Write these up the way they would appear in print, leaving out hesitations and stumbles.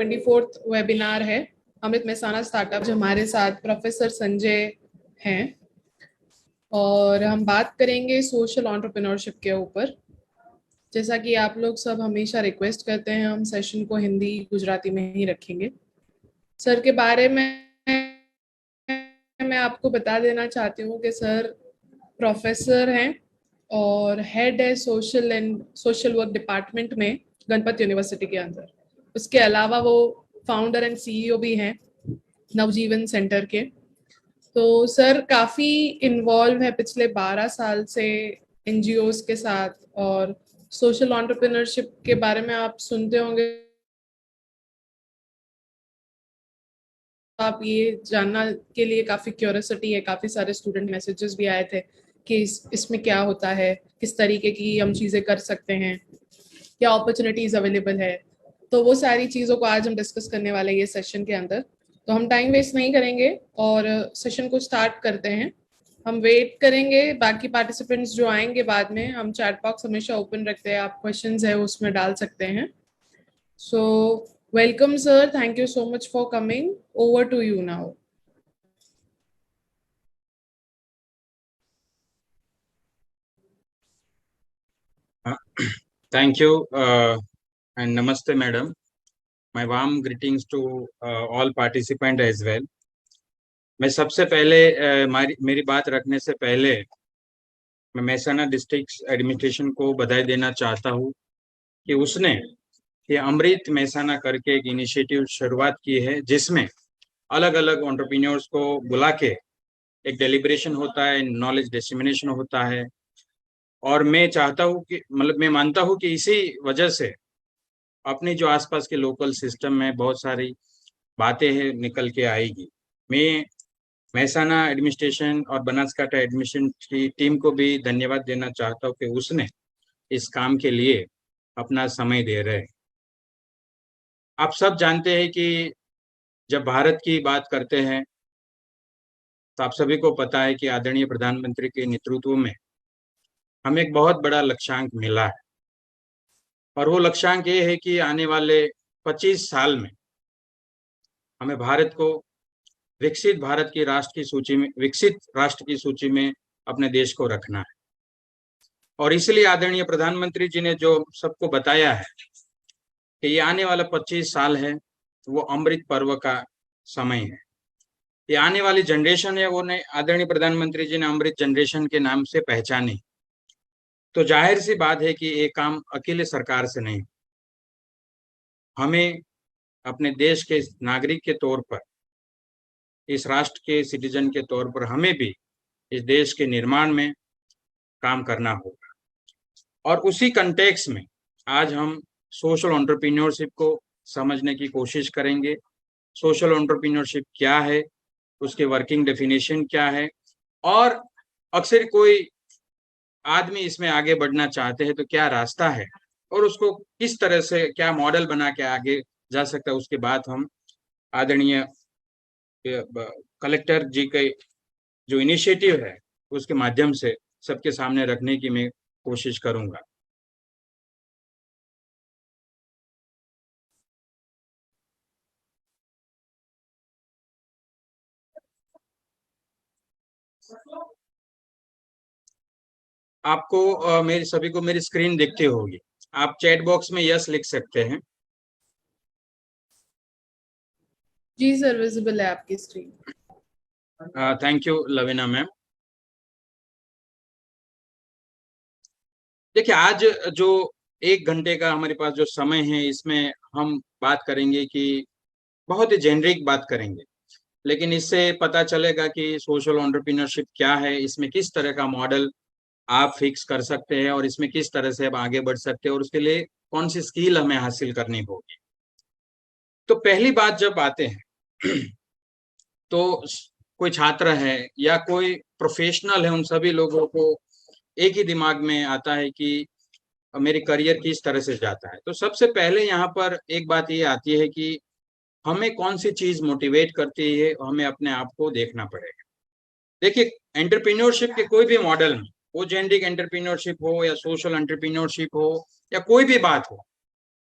24th webinar है अमृत Mehsana startup. जो हमारे साथ प्रोफेसर संजय हैं और हम बात करेंगे सोशल एंटरप्रेन्योरशिप के ऊपर। जैसा कि आप लोग सब हमेशा रिक्वेस्ट करते हैं, हम सेशन को हिंदी गुजराती में ही रखेंगे। सर के बारे में मैं आपको बता देना चाहती हूँ कि सर प्रोफेसर हैं और हेड है सोशल वर्क डिपार्टमेंट में गणपत यूनिवर्सिटी के अंदर। उसके अलावा वो फाउंडर एंड सीईओ भी हैं नवजीवन सेंटर के। तो सर काफ़ी इन्वॉल्व है पिछले 12 साल से एनजीओज के साथ, और सोशल एंटरप्रेन्योरशिप के बारे में आप सुनते होंगे। आप ये जानना के लिए काफ़ी क्यूरियोसिटी है, काफ़ी सारे स्टूडेंट मैसेजेस भी आए थे कि इसमें क्या होता है, किस तरीके की हम चीज़ें कर सकते हैं, क्या अपॉर्चुनिटीज़ अवेलेबल है। तो वो सारी चीज़ों को आज हम डिस्कस करने वाले हैं ये सेशन के अंदर। तो हम टाइम वेस्ट नहीं करेंगे और सेशन को स्टार्ट करते हैं। हम वेट करेंगे बाकी पार्टिसिपेंट्स जो आएंगे बाद में। हम चैट बॉक्स हमेशा ओपन रखते हैं, आप क्वेश्चंस है उसमें डाल सकते हैं। So welcome sir, thank you so much for coming. Over to you now. Thank you and namaste, madam. My warm greetings to all participants as well. मैं सबसे पहले मेरी बात रखने से पहले मैं मेहसाना डिस्ट्रिक्ट एडमिनिस्ट्रेशन को बधाई देना चाहता हूँ कि उसने ये अमृत मेहसाना करके एक इनिशिएटिव शुरुआत की है, जिसमें अलग अलग एंटरप्रेन्योर्स को बुला के एक डेलिब्रेशन होता है, नॉलेज डिसेमिनेशन होता है। और मैं चाहता हूँ कि मैं मानता हूँ कि इसी वजह से अपने जो आसपास के लोकल सिस्टम में बहुत सारी बातें हैं निकल के आएगी। मैं मेहसाना एडमिनिस्ट्रेशन और बनासकांठा एडमिशन की टीम को भी धन्यवाद देना चाहता हूँ कि उसने इस काम के लिए अपना समय दे रहे हैं। आप सब जानते हैं कि जब भारत की बात करते हैं तो आप सभी को पता है कि आदरणीय प्रधानमंत्री के नेतृत्व में हमें एक बहुत बड़ा लक्ष्यांक मिला है। और वो लक्ष्यांक ये है कि आने वाले 25 साल में हमें भारत को विकसित राष्ट्र की सूची में अपने देश को रखना है। और इसलिए आदरणीय प्रधानमंत्री जी ने जो सबको बताया है कि ये आने वाला 25 साल है, वो अमृत पर्व का समय है। ये आने वाली जनरेशन है, वो ने आदरणीय प्रधानमंत्री जी ने अमृत जनरेशन के नाम से पहचानी। तो जाहिर सी बात है कि ये काम अकेले सरकार से नहीं, हमें अपने देश के नागरिक के तौर पर, इस राष्ट्र के सिटीजन के तौर पर हमें भी इस देश के निर्माण में काम करना होगा। और उसी कंटेक्स्ट में आज हम सोशल एंटरप्रेन्योरशिप को समझने की कोशिश करेंगे। सोशल एंटरप्रेन्योरशिप क्या है, उसके वर्किंग डेफिनेशन क्या है, और अक्सर कोई आदमी इसमें आगे बढ़ना चाहते हैं तो क्या रास्ता है, और उसको किस तरह से क्या मॉडल बना के आगे जा सकता है। उसके बाद हम आदरणीय कलेक्टर जी के जो इनिशिएटिव है उसके माध्यम से सबके सामने रखने की मैं कोशिश करूंगा। आपको मेरी सभी को मेरी स्क्रीन दिखती होगी। आप चैट बॉक्स में यस लिख सकते हैं। जी सर, विजिबल है आपकी screen. Thank you Lavina ma'am. देखिए, आज जो 1 घंटे का हमारे पास जो समय है, इसमें हम बात करेंगे कि बहुत ही जेनरिक बात करेंगे, लेकिन इससे पता चलेगा कि सोशल एंटरप्रेन्योरशिप क्या है, इसमें किस तरह का मॉडल आप फिक्स कर सकते हैं और इसमें किस तरह से आप आगे बढ़ सकते हैं, और उसके लिए कौन सी स्किल हमें हासिल करनी होगी। तो पहली बात जब आते हैं तो कोई छात्र है या कोई प्रोफेशनल है, उन सभी लोगों को एक ही दिमाग में आता है कि मेरी करियर किस तरह से जाता है। तो सबसे पहले यहाँ पर एक बात ये आती है कि हमें कौन सी चीज मोटिवेट करती है, हमें अपने आप को देखना पड़ेगा। देखिए, एंटरप्रेन्योरशिप के कोई भी मॉडल में, वो जेनरिक एंटरप्रेन्योरशिप हो या सोशल एंटरप्रेन्योरशिप हो या कोई भी बात हो,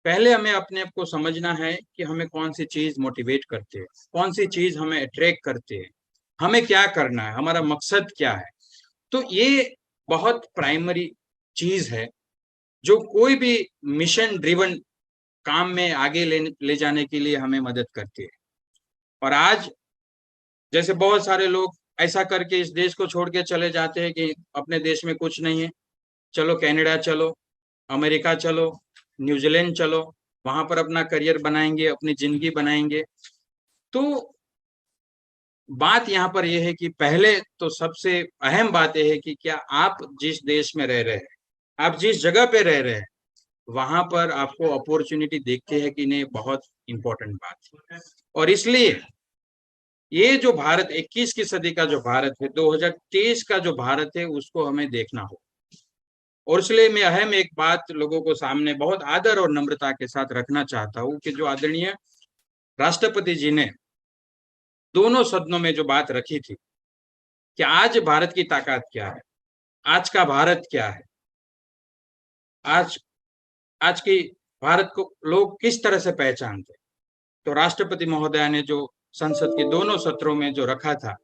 पहले हमें अपने आप को समझना है कि हमें कौन सी चीज मोटिवेट करती है, कौन सी चीज हमें अट्रैक्ट करती है, हमें क्या करना है, हमारा मकसद क्या है। तो ये बहुत प्राइमरी चीज है जो कोई भी मिशन ड्रिवन काम में आगे ले जाने के लिए हमें मदद करती है। और आज जैसे बहुत सारे लोग ऐसा करके इस देश को छोड़ के चले जाते हैं कि अपने देश में कुछ नहीं है, चलो कनाडा चलो, अमेरिका चलो, न्यूजीलैंड चलो, वहां पर अपना करियर बनाएंगे, अपनी जिंदगी बनाएंगे। तो बात यहाँ पर यह है कि पहले तो सबसे अहम बात यह है कि क्या आप जिस देश में रह रहे हैं, आप जिस जगह पे रह रहे हैं, वहां पर आपको अपॉर्चुनिटी देखते हैं कि नहीं, बहुत इंपॉर्टेंट बात है। और इसलिए ये जो भारत 21 की सदी का जो भारत है, 2023 का जो भारत है, उसको हमें देखना हो। और इसलिए मैं अहम एक बात लोगों को सामने बहुत आदर और नम्रता के साथ रखना चाहता हूँ कि जो आदरणीय राष्ट्रपति जी ने दोनों सदनों में जो बात रखी थी कि आज भारत की ताकत क्या है, आज का भारत क्या है, आज आज की भारत को लोग किस तरह से पहचानते। तो राष्ट्रपति महोदया ने जो संसद के दोनों सत्रों में जो रखा था,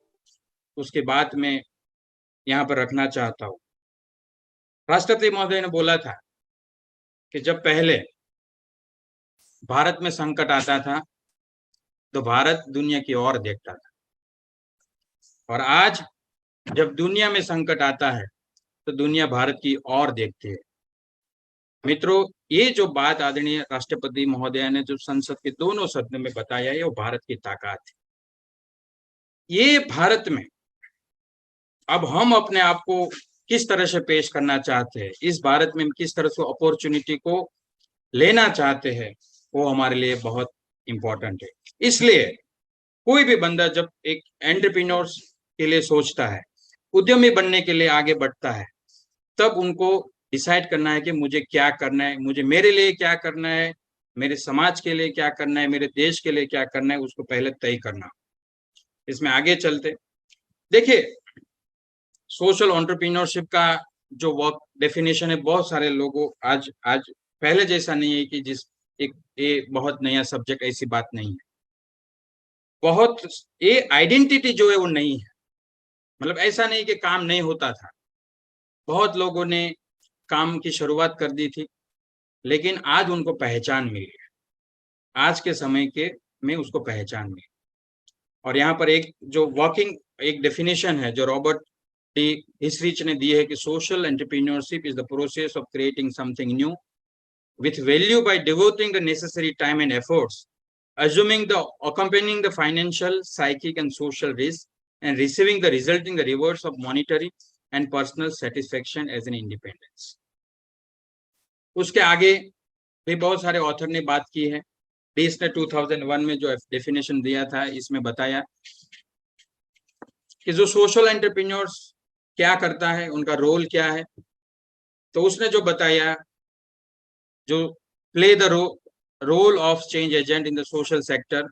उसके बाद में यहाँ पर रखना चाहता हूँ। राष्ट्रपति महोदय ने बोला था कि जब पहले भारत में संकट आता था तो भारत दुनिया की ओर देखता था, और आज जब दुनिया में संकट आता है तो दुनिया भारत की ओर देखती है। मित्रों, ये जो बात आदरणीय राष्ट्रपति महोदया ने जो संसद के दोनों सदनों में बताया है, वो भारत की ताकत है। ये भारत में अब हम अपने आप को किस तरह से पेश करना चाहते हैं, इस भारत में किस तरह से अपॉर्चुनिटी को लेना चाहते हैं, वो हमारे लिए बहुत इंपॉर्टेंट है। इसलिए कोई भी बंदा जब एक एंटरप्रेन्योर्स के लिए सोचता है, उद्यमी बनने के लिए आगे बढ़ता है, तब उनको डिसाइड करना है कि मुझे क्या करना है, मुझे मेरे लिए क्या करना है, मेरे समाज के लिए क्या करना है, मेरे देश के लिए क्या करना है, उसको पहले तय करना। इसमें आगे चलते देखिए, सोशल एंटरप्रेन्योरशिप का जो वर्क डेफिनेशन है, बहुत सारे लोगों आज पहले जैसा नहीं है कि जिस एक ये बहुत नया सब्जेक्ट, ऐसी बात नहीं है। बहुत ये आइडेंटिटी जो है वो नहीं है, मतलब ऐसा नहीं कि काम नहीं होता था, बहुत लोगों ने काम की शुरुआत कर दी थी, लेकिन आज उनको पहचान मिली है, आज के समय के में उसको पहचान मिली। और यहाँ पर एक जो वर्किंग एक डेफिनेशन है जो रॉबर्ट डी हिस्ट्रीच ने दी है कि social entrepreneurship is the process of creating something new with value by devoting the necessary time and efforts, accompanying the financial, psychic and social risk, and receiving the resulting the rewards of monetary and personal satisfaction as an independence. उसके आगे भी बहुत सारे author ने बात की है। डीस ने 2001 में जो डेफिनेशन दिया था, इसमें बताया कि जो सोशल एंटरप्रेन्योर्स क्या करता है, उनका रोल क्या है। तो उसने जो बताया, जो play the role of change agent in the social sector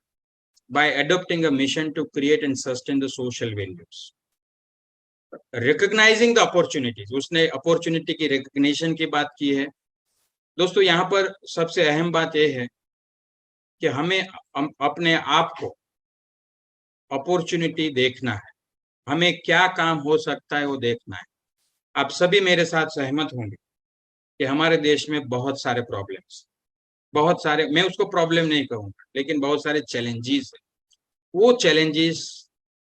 by adopting a mission to create and sustain the social values, recognizing the opportunities, उसने अपॉर्चुनिटी की रिकग्निशन की बात की है। दोस्तों, यहाँ पर सबसे अहम बात यह है कि हमें अपने आप को अपॉर्चुनिटी देखना है, हमें क्या काम हो सकता है वो देखना है। आप सभी मेरे साथ सहमत होंगे कि हमारे देश में बहुत सारे प्रॉब्लम्स, बहुत सारे, मैं उसको प्रॉब्लम नहीं कहूँगा, लेकिन बहुत सारे चैलेंजेस है। वो चैलेंजेस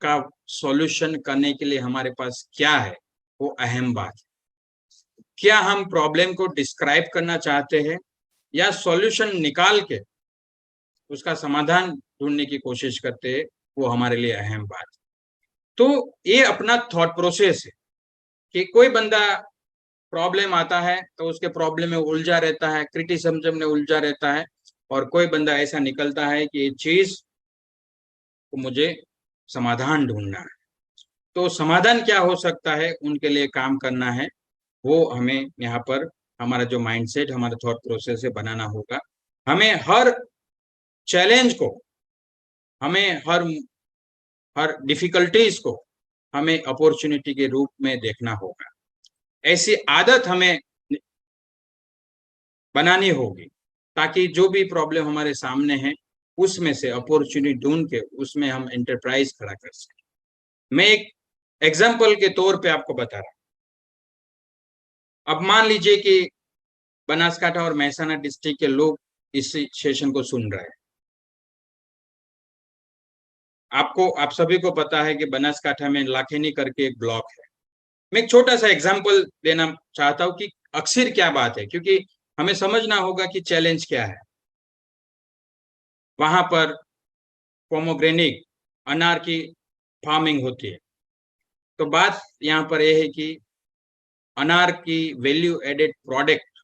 का सॉल्यूशन करने के लिए हमारे पास क्या है, वो अहम बात है। क्या हम प्रॉब्लम को डिस्क्राइब करना चाहते हैं या सॉल्यूशन निकाल के उसका समाधान ढूंढने की कोशिश करते हैं, वो हमारे लिए अहम बात है। तो ये अपना थॉट प्रोसेस है कि कोई बंदा प्रॉब्लम आता है तो उसके प्रॉब्लम में उलझा रहता है, क्रिटिसिज्म में उलझा रहता है, और कोई बंदा ऐसा निकलता है कि ये चीज को मुझे समाधान ढूंढना है। तो समाधान क्या हो सकता है, उनके लिए काम करना है, वो हमें यहाँ पर हमारा जो माइंडसेट, हमारा थॉट प्रोसेस है बनाना होगा। हमें हर चैलेंज को, हमें हर डिफिकल्टीज को हमें अपॉर्चुनिटी के रूप में देखना होगा। ऐसी आदत हमें बनानी होगी ताकि जो भी प्रॉब्लम हमारे सामने है उसमें से अपॉर्चुनिटी ढूंढ के उसमें हम एंटरप्राइज खड़ा कर सकें। मैं एक एग्जाम्पल के तौर पे आपको बता रहा हूं। अब मान लीजिए कि बनासकाठा और महसाना डिस्ट्रिक्ट के लोग इस सेशन को सुन रहे हैं। आप सभी को पता है कि बनासकाठा में लाखेनी करके एक ब्लॉक है। मैं एक छोटा सा एग्जाम्पल देना चाहता हूं कि अक्सर क्या बात है, क्योंकि हमें समझना होगा कि चैलेंज क्या है। वहां पर पोमोग्रेनिक अनार की फार्मिंग होती है। तो बात यहाँ पर यह है कि अनार की वैल्यू एडेड प्रोडक्ट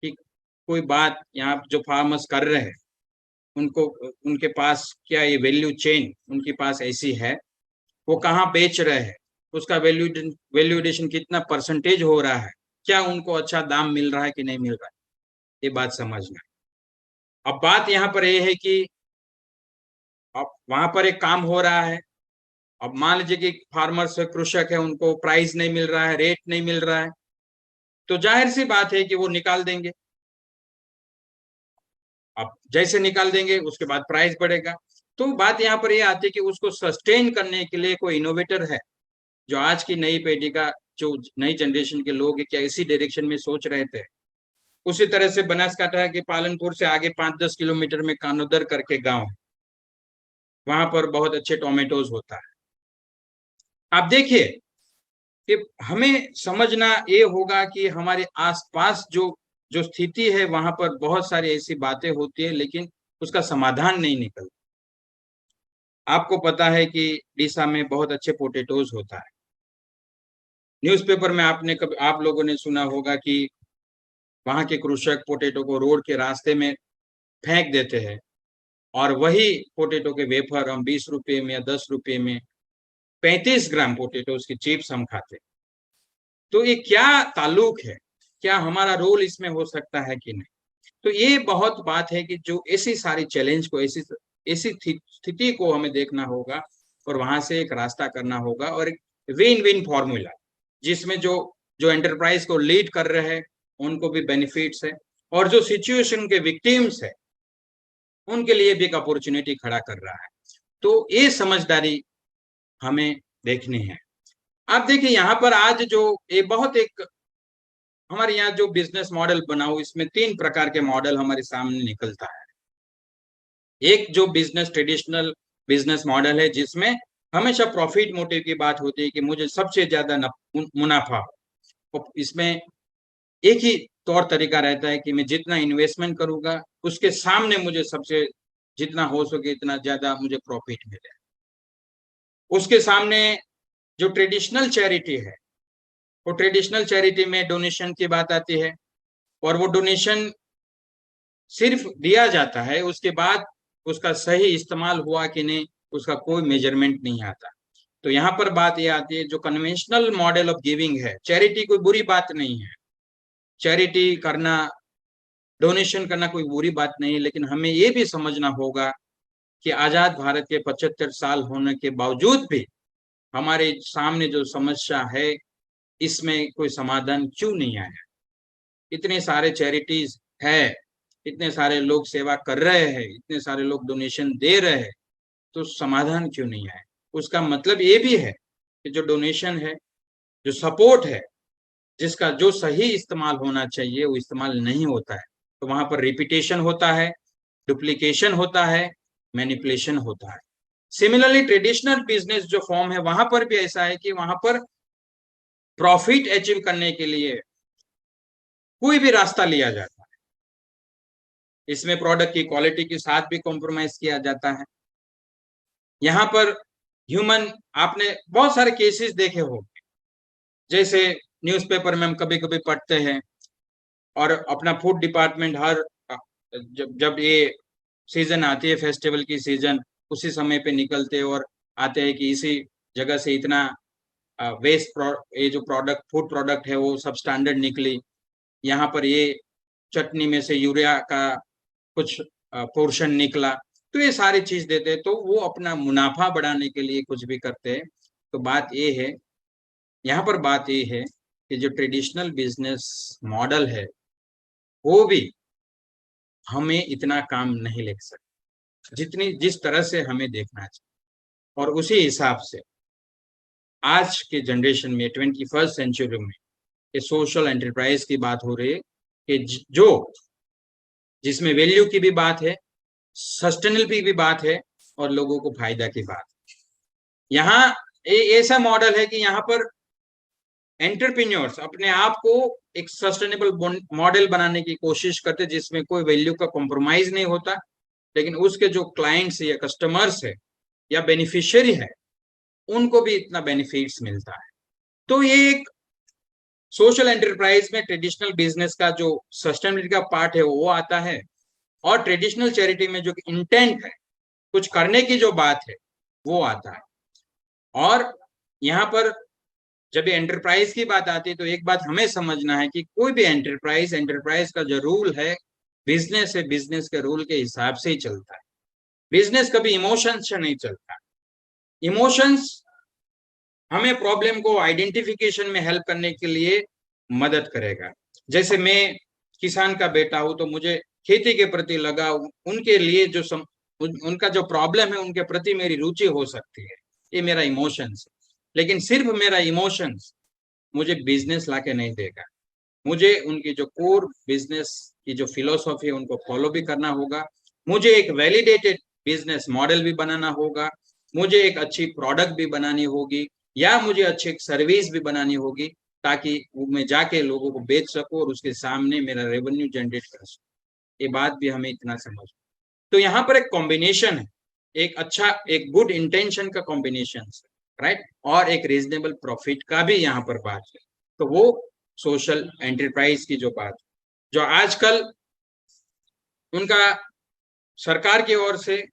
की कोई बात यहाँ जो फार्मर्स कर रहे हैं उनको, उनके पास क्या ये वैल्यू चेन उनके पास ऐसी है, वो कहाँ बेच रहे हैं, उसका वैल्यूएडिशन कितना परसेंटेज हो रहा है, क्या उनको अच्छा दाम मिल रहा है कि नहीं मिल रहा है, ये बात समझना। अब बात यहाँ पर यह है कि अब वहां पर एक काम हो रहा है। अब मान लीजिए कि फार्मर्स है, कृषक है, उनको प्राइस नहीं मिल रहा है, रेट नहीं मिल रहा है, तो जाहिर सी बात है कि वो निकाल देंगे। अब जैसे निकाल देंगे उसके बाद प्राइस बढ़ेगा। तो बात यहाँ पर ये आती है कि उसको सस्टेन करने के लिए कोई इनोवेटर है जो आज की नई पीढ़ी का, जो नई जनरेशन के लोग है, क्या इसी डायरेक्शन में सोच रहे थे। उसी तरह से बनासकाठा के पालनपुर से आगे 5-10 किलोमीटर में कानोदर करके गांव, वहां पर बहुत अच्छे टोमेटोज होता है। आप देखिए कि हमें समझना ये होगा कि हमारे आसपास जो जो स्थिति है वहां पर बहुत सारी ऐसी बातें होती है, लेकिन उसका समाधान नहीं निकलता। आपको पता है कि डीसा में बहुत अच्छे पोटेटोज होता है। न्यूज़पेपर में आपने कभी, आप लोगों ने सुना होगा कि वहां के कृषक पोटेटो को रोड के रास्ते में फेंक देते हैं और वही पोटेटो के वेफर हम 20 रुपए में या 10 रुपए में 35 ग्राम पोटेटोज की चिप्स हम खाते हैं। तो ये क्या ताल्लुक है, क्या हमारा रोल इसमें हो सकता है कि नहीं। तो ये बहुत बात है कि जो ऐसी सारी चैलेंज को, ऐसी ऐसी स्थिति को हमें देखना होगा और वहां से एक रास्ता करना होगा और एक विन विन फॉर्मूला, जिसमें जो जो एंटरप्राइज को लीड कर रहे हैं उनको भी बेनिफिट्स है और जो सिचुएशन के विक्टिम्स है उनके लिए भी एक अपॉर्चुनिटी खड़ा कर रहा है। तो ये समझदारी हमें देखनी है। आप देखिए यहाँ पर आज जो ये बहुत एक हमारे यहाँ जो बिजनेस मॉडल बनाओ, इसमें 3 प्रकार के मॉडल हमारे सामने निकलता है। एक जो बिजनेस ट्रेडिशनल बिजनेस मॉडल है जिसमें हमेशा प्रॉफिट मोटिव की बात होती है कि मुझे सबसे ज्यादा मुनाफा हो। इसमें एक ही तौर तरीका रहता है कि मैं जितना इन्वेस्टमेंट करूंगा उसके सामने मुझे सबसे जितना हो सके इतना ज्यादा मुझे प्रॉफिट मिले। उसके सामने जो ट्रेडिशनल चैरिटी है, वो ट्रेडिशनल चैरिटी में डोनेशन की बात आती है और वो डोनेशन सिर्फ दिया जाता है, उसके बाद उसका सही इस्तेमाल हुआ कि नहीं उसका कोई मेजरमेंट नहीं आता। तो यहाँ पर बात यह आती है जो कन्वेंशनल मॉडल ऑफ गिविंग है, चैरिटी कोई बुरी बात नहीं है, चैरिटी करना, डोनेशन करना कोई बुरी बात नहीं है, लेकिन हमें ये भी समझना होगा कि आजाद भारत के 75 साल होने के बावजूद भी हमारे सामने जो समस्या है इसमें कोई समाधान क्यों नहीं आया। इतने सारे चैरिटीज है, इतने सारे लोग सेवा कर रहे हैं, इतने सारे लोग डोनेशन दे रहे हैं, तो समाधान क्यों नहीं आया। उसका मतलब ये भी है कि जो डोनेशन है, जो सपोर्ट है, जिसका जो सही इस्तेमाल होना चाहिए वो इस्तेमाल नहीं होता है। तो वहां पर रिपीटेशन होता है, डुप्लीकेशन होता है, मैनिपुलेशन होता है। सिमिलरली ट्रेडिशनल बिजनेस जो फॉर्म है वहां पर भी ऐसा है कि वहां पर प्रॉफिट अचीव करने के लिए कोई भी रास्ता लिया जाता है। इसमें प्रोडक्ट की क्वालिटी के साथ भी कॉम्प्रोमाइज किया जाता है। यहाँ पर ह्यूमन, आपने बहुत सारे केसेस देखे हो, जैसे न्यूज़पेपर में हम कभी कभी पढ़ते हैं और अपना फूड डिपार्टमेंट हर जब ये सीजन आती है, फेस्टिवल की सीजन, उसी समय पे निकलते हैं और आते हैं कि इसी जगह से इतना वेस्ट ये जो प्रोडक्ट, फूड प्रोडक्ट है वो सब स्टैंडर्ड निकली, यहाँ पर ये चटनी में से यूरिया का कुछ पोर्शन निकला। तो ये सारी चीज देते हैं, तो वो अपना मुनाफा बढ़ाने के लिए कुछ भी करते हैं। तो बात ये है, यहाँ पर बात ये है कि जो ट्रेडिशनल बिजनेस मॉडल है वो भी हमें इतना काम नहीं ले सकते जितनी जिस तरह से हमें देखना चाहिए। और उसी हिसाब से आज के जनरेशन में 21st सेंचुरी में ये सोशल एंटरप्राइज की बात हो रही है कि जो जिसमें वैल्यू की भी बात है, सस्टेनेबिलिटी की बात है और लोगों को फायदा की बात है। यहाँ ऐसा मॉडल है कि यहाँ पर एंटरप्रेन्योर्स अपने आप को एक सस्टेनेबल मॉडल बनाने की कोशिश करते जिसमें कोई वैल्यू का कॉम्प्रोमाइज नहीं होता, लेकिन उसके जो क्लाइंट्स या कस्टमर्स है या बेनिफिशियरी है उनको भी इतना बेनिफिट्स मिलता है। तो ये एक सोशल एंटरप्राइज में ट्रेडिशनल बिजनेस का जो सस्टेनेबिलिटी का पार्ट है वो आता है, और ट्रेडिशनल चैरिटी में जो इंटेंट है, कुछ करने की जो बात है, वो आता है। और यहाँ पर जब ये एंटरप्राइज की बात आती है तो एक बात हमें समझना है कि कोई भी एंटरप्राइज का जो रूल है, बिजनेस है, बिजनेस के रूल के हिसाब से ही चलता है। बिजनेस कभी इमोशंस से नहीं चलता। इमोशंस हमें प्रॉब्लम को आइडेंटिफिकेशन में हेल्प करने के लिए मदद करेगा। जैसे मैं किसान का बेटा हूं तो मुझे खेती के प्रति लगाव, उनके लिए जो उनका जो प्रॉब्लम है उनके प्रति मेरी रुचि हो सकती है, ये मेरा इमोशंस। लेकिन सिर्फ मेरा इमोशंस मुझे बिजनेस लाके नहीं देगा। मुझे उनकी जो कोर बिजनेस की जो फिलोसॉफी है उनको फॉलो भी करना होगा। मुझे एक वैलिडेटेड बिजनेस मॉडल भी बनाना होगा। मुझे एक अच्छी प्रोडक्ट भी बनानी होगी, या मुझे अच्छी एक सर्विस भी बनानी होगी, ताकि मैं जाके लोगों को बेच सकूं और उसके सामने मेरा रेवेन्यू जनरेट कर सकूं। ये बात भी हमें इतना समझ। तो यहाँ पर एक कॉम्बिनेशन है, एक अच्छा एक गुड इंटेंशन का कॉम्बिनेशन, राइट, और एक रीजनेबल प्रॉफिट का भी यहाँ पर बात है। तो वो सोशल एंटरप्राइज की जो बात, जो आजकल उनका सरकार की ओर से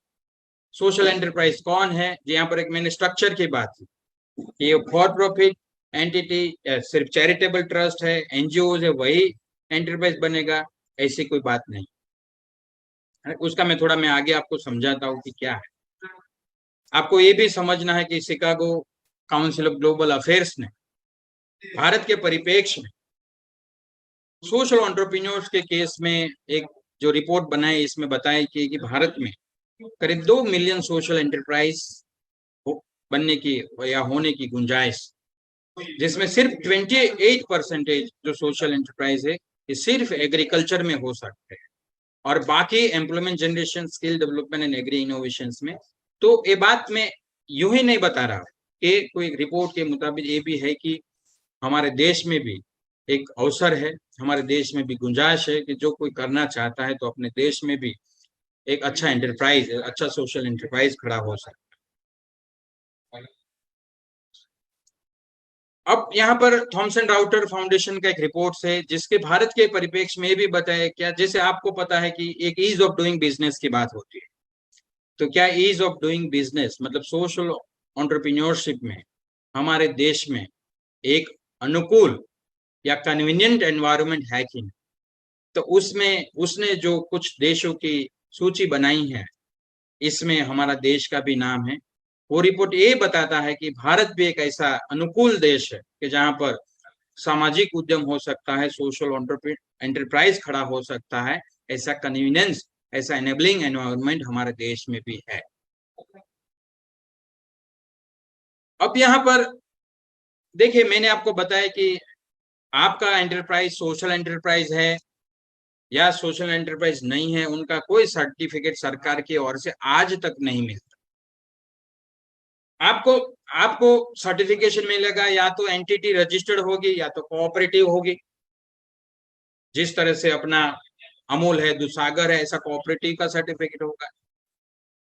सोशल एंटरप्राइज कौन है, यहाँ पर एक मैंने स्ट्रक्चर की बात की, ये फॉर प्रॉफिट एंटिटी सिर्फ चैरिटेबल ट्रस्ट है, एनजीओ है, वही एंटरप्राइज बनेगा, ऐसी कोई बात नहीं। उसका मैं आगे आपको समझाता हूँ कि क्या है। आपको ये भी समझना है कि Chicago council of global affairs ने भारत के परिप्रेक्ष्य में सोशल एंटरप्रेन्योर्स के केस में एक जो रिपोर्ट बनाई, इसमें बताया कि भारत में करीब 2 मिलियन सोशल एंटरप्राइज बनने की या होने की गुंजाइश, जिसमें सिर्फ 28% जो सोशल एंटरप्राइज है ये सिर्फ एग्रीकल्चर में हो सकते हैं, और बाकी employment generation, skill development and agri innovations में। तो ये बात मैं यूं ही नहीं बता रहा कि कोई रिपोर्ट के मुताबिक ये भी है कि हमारे देश में भी एक अवसर है, हमारे देश में भी गुंजाइश है कि जो कोई करना चाहता है तो अपने देश में भी एक अच्छा एंटरप्राइज, अच्छा सोशल एंटरप्राइज खड़ा हो सकता है। अब यहाँ पर थॉमसन राउटर फाउंडेशन का एक रिपोर्ट है जिसके भारत के परिप्रेक्ष्य में भी बताया, क्या जैसे आपको पता है कि एक ईज ऑफ डूइंग बिजनेस की बात होती है, तो क्या ईज ऑफ डूइंग बिजनेस मतलब सोशल एंटरप्रेन्योरशिप में हमारे देश में एक अनुकूल या कन्वीनियंट एनवायरनमेंट है कि नहीं? तो उसमें उसने जो कुछ देशों की सूची बनाई है, इसमें हमारा देश का भी नाम है। वो रिपोर्ट ये बताता है कि भारत भी एक ऐसा अनुकूल देश है कि जहां पर सामाजिक उद्यम हो सकता है, सोशल एंटरप्राइज खड़ा हो सकता है, ऐसा कन्वीनियंस, ऐसा एनेबलिंग एनवायरनमेंट हमारे देश में भी है। अब यहाँ पर देखिए, मैंने आपको बताया कि आपका एंटरप्राइज सोशल एंटरप्राइज है या सोशल एंटरप्राइज नहीं है, उनका कोई सर्टिफिकेट सरकार की ओर से आज तक नहीं मिलता। आपको सर्टिफिकेशन मिलेगा या तो एंटिटी रजिस्टर्ड होगी या तो कोऑपरेटिव होगी। जिस तरह से अपना अमूल है, दुसागर है, ऐसा कोऑपरेटिव का सर्टिफिकेट होगा,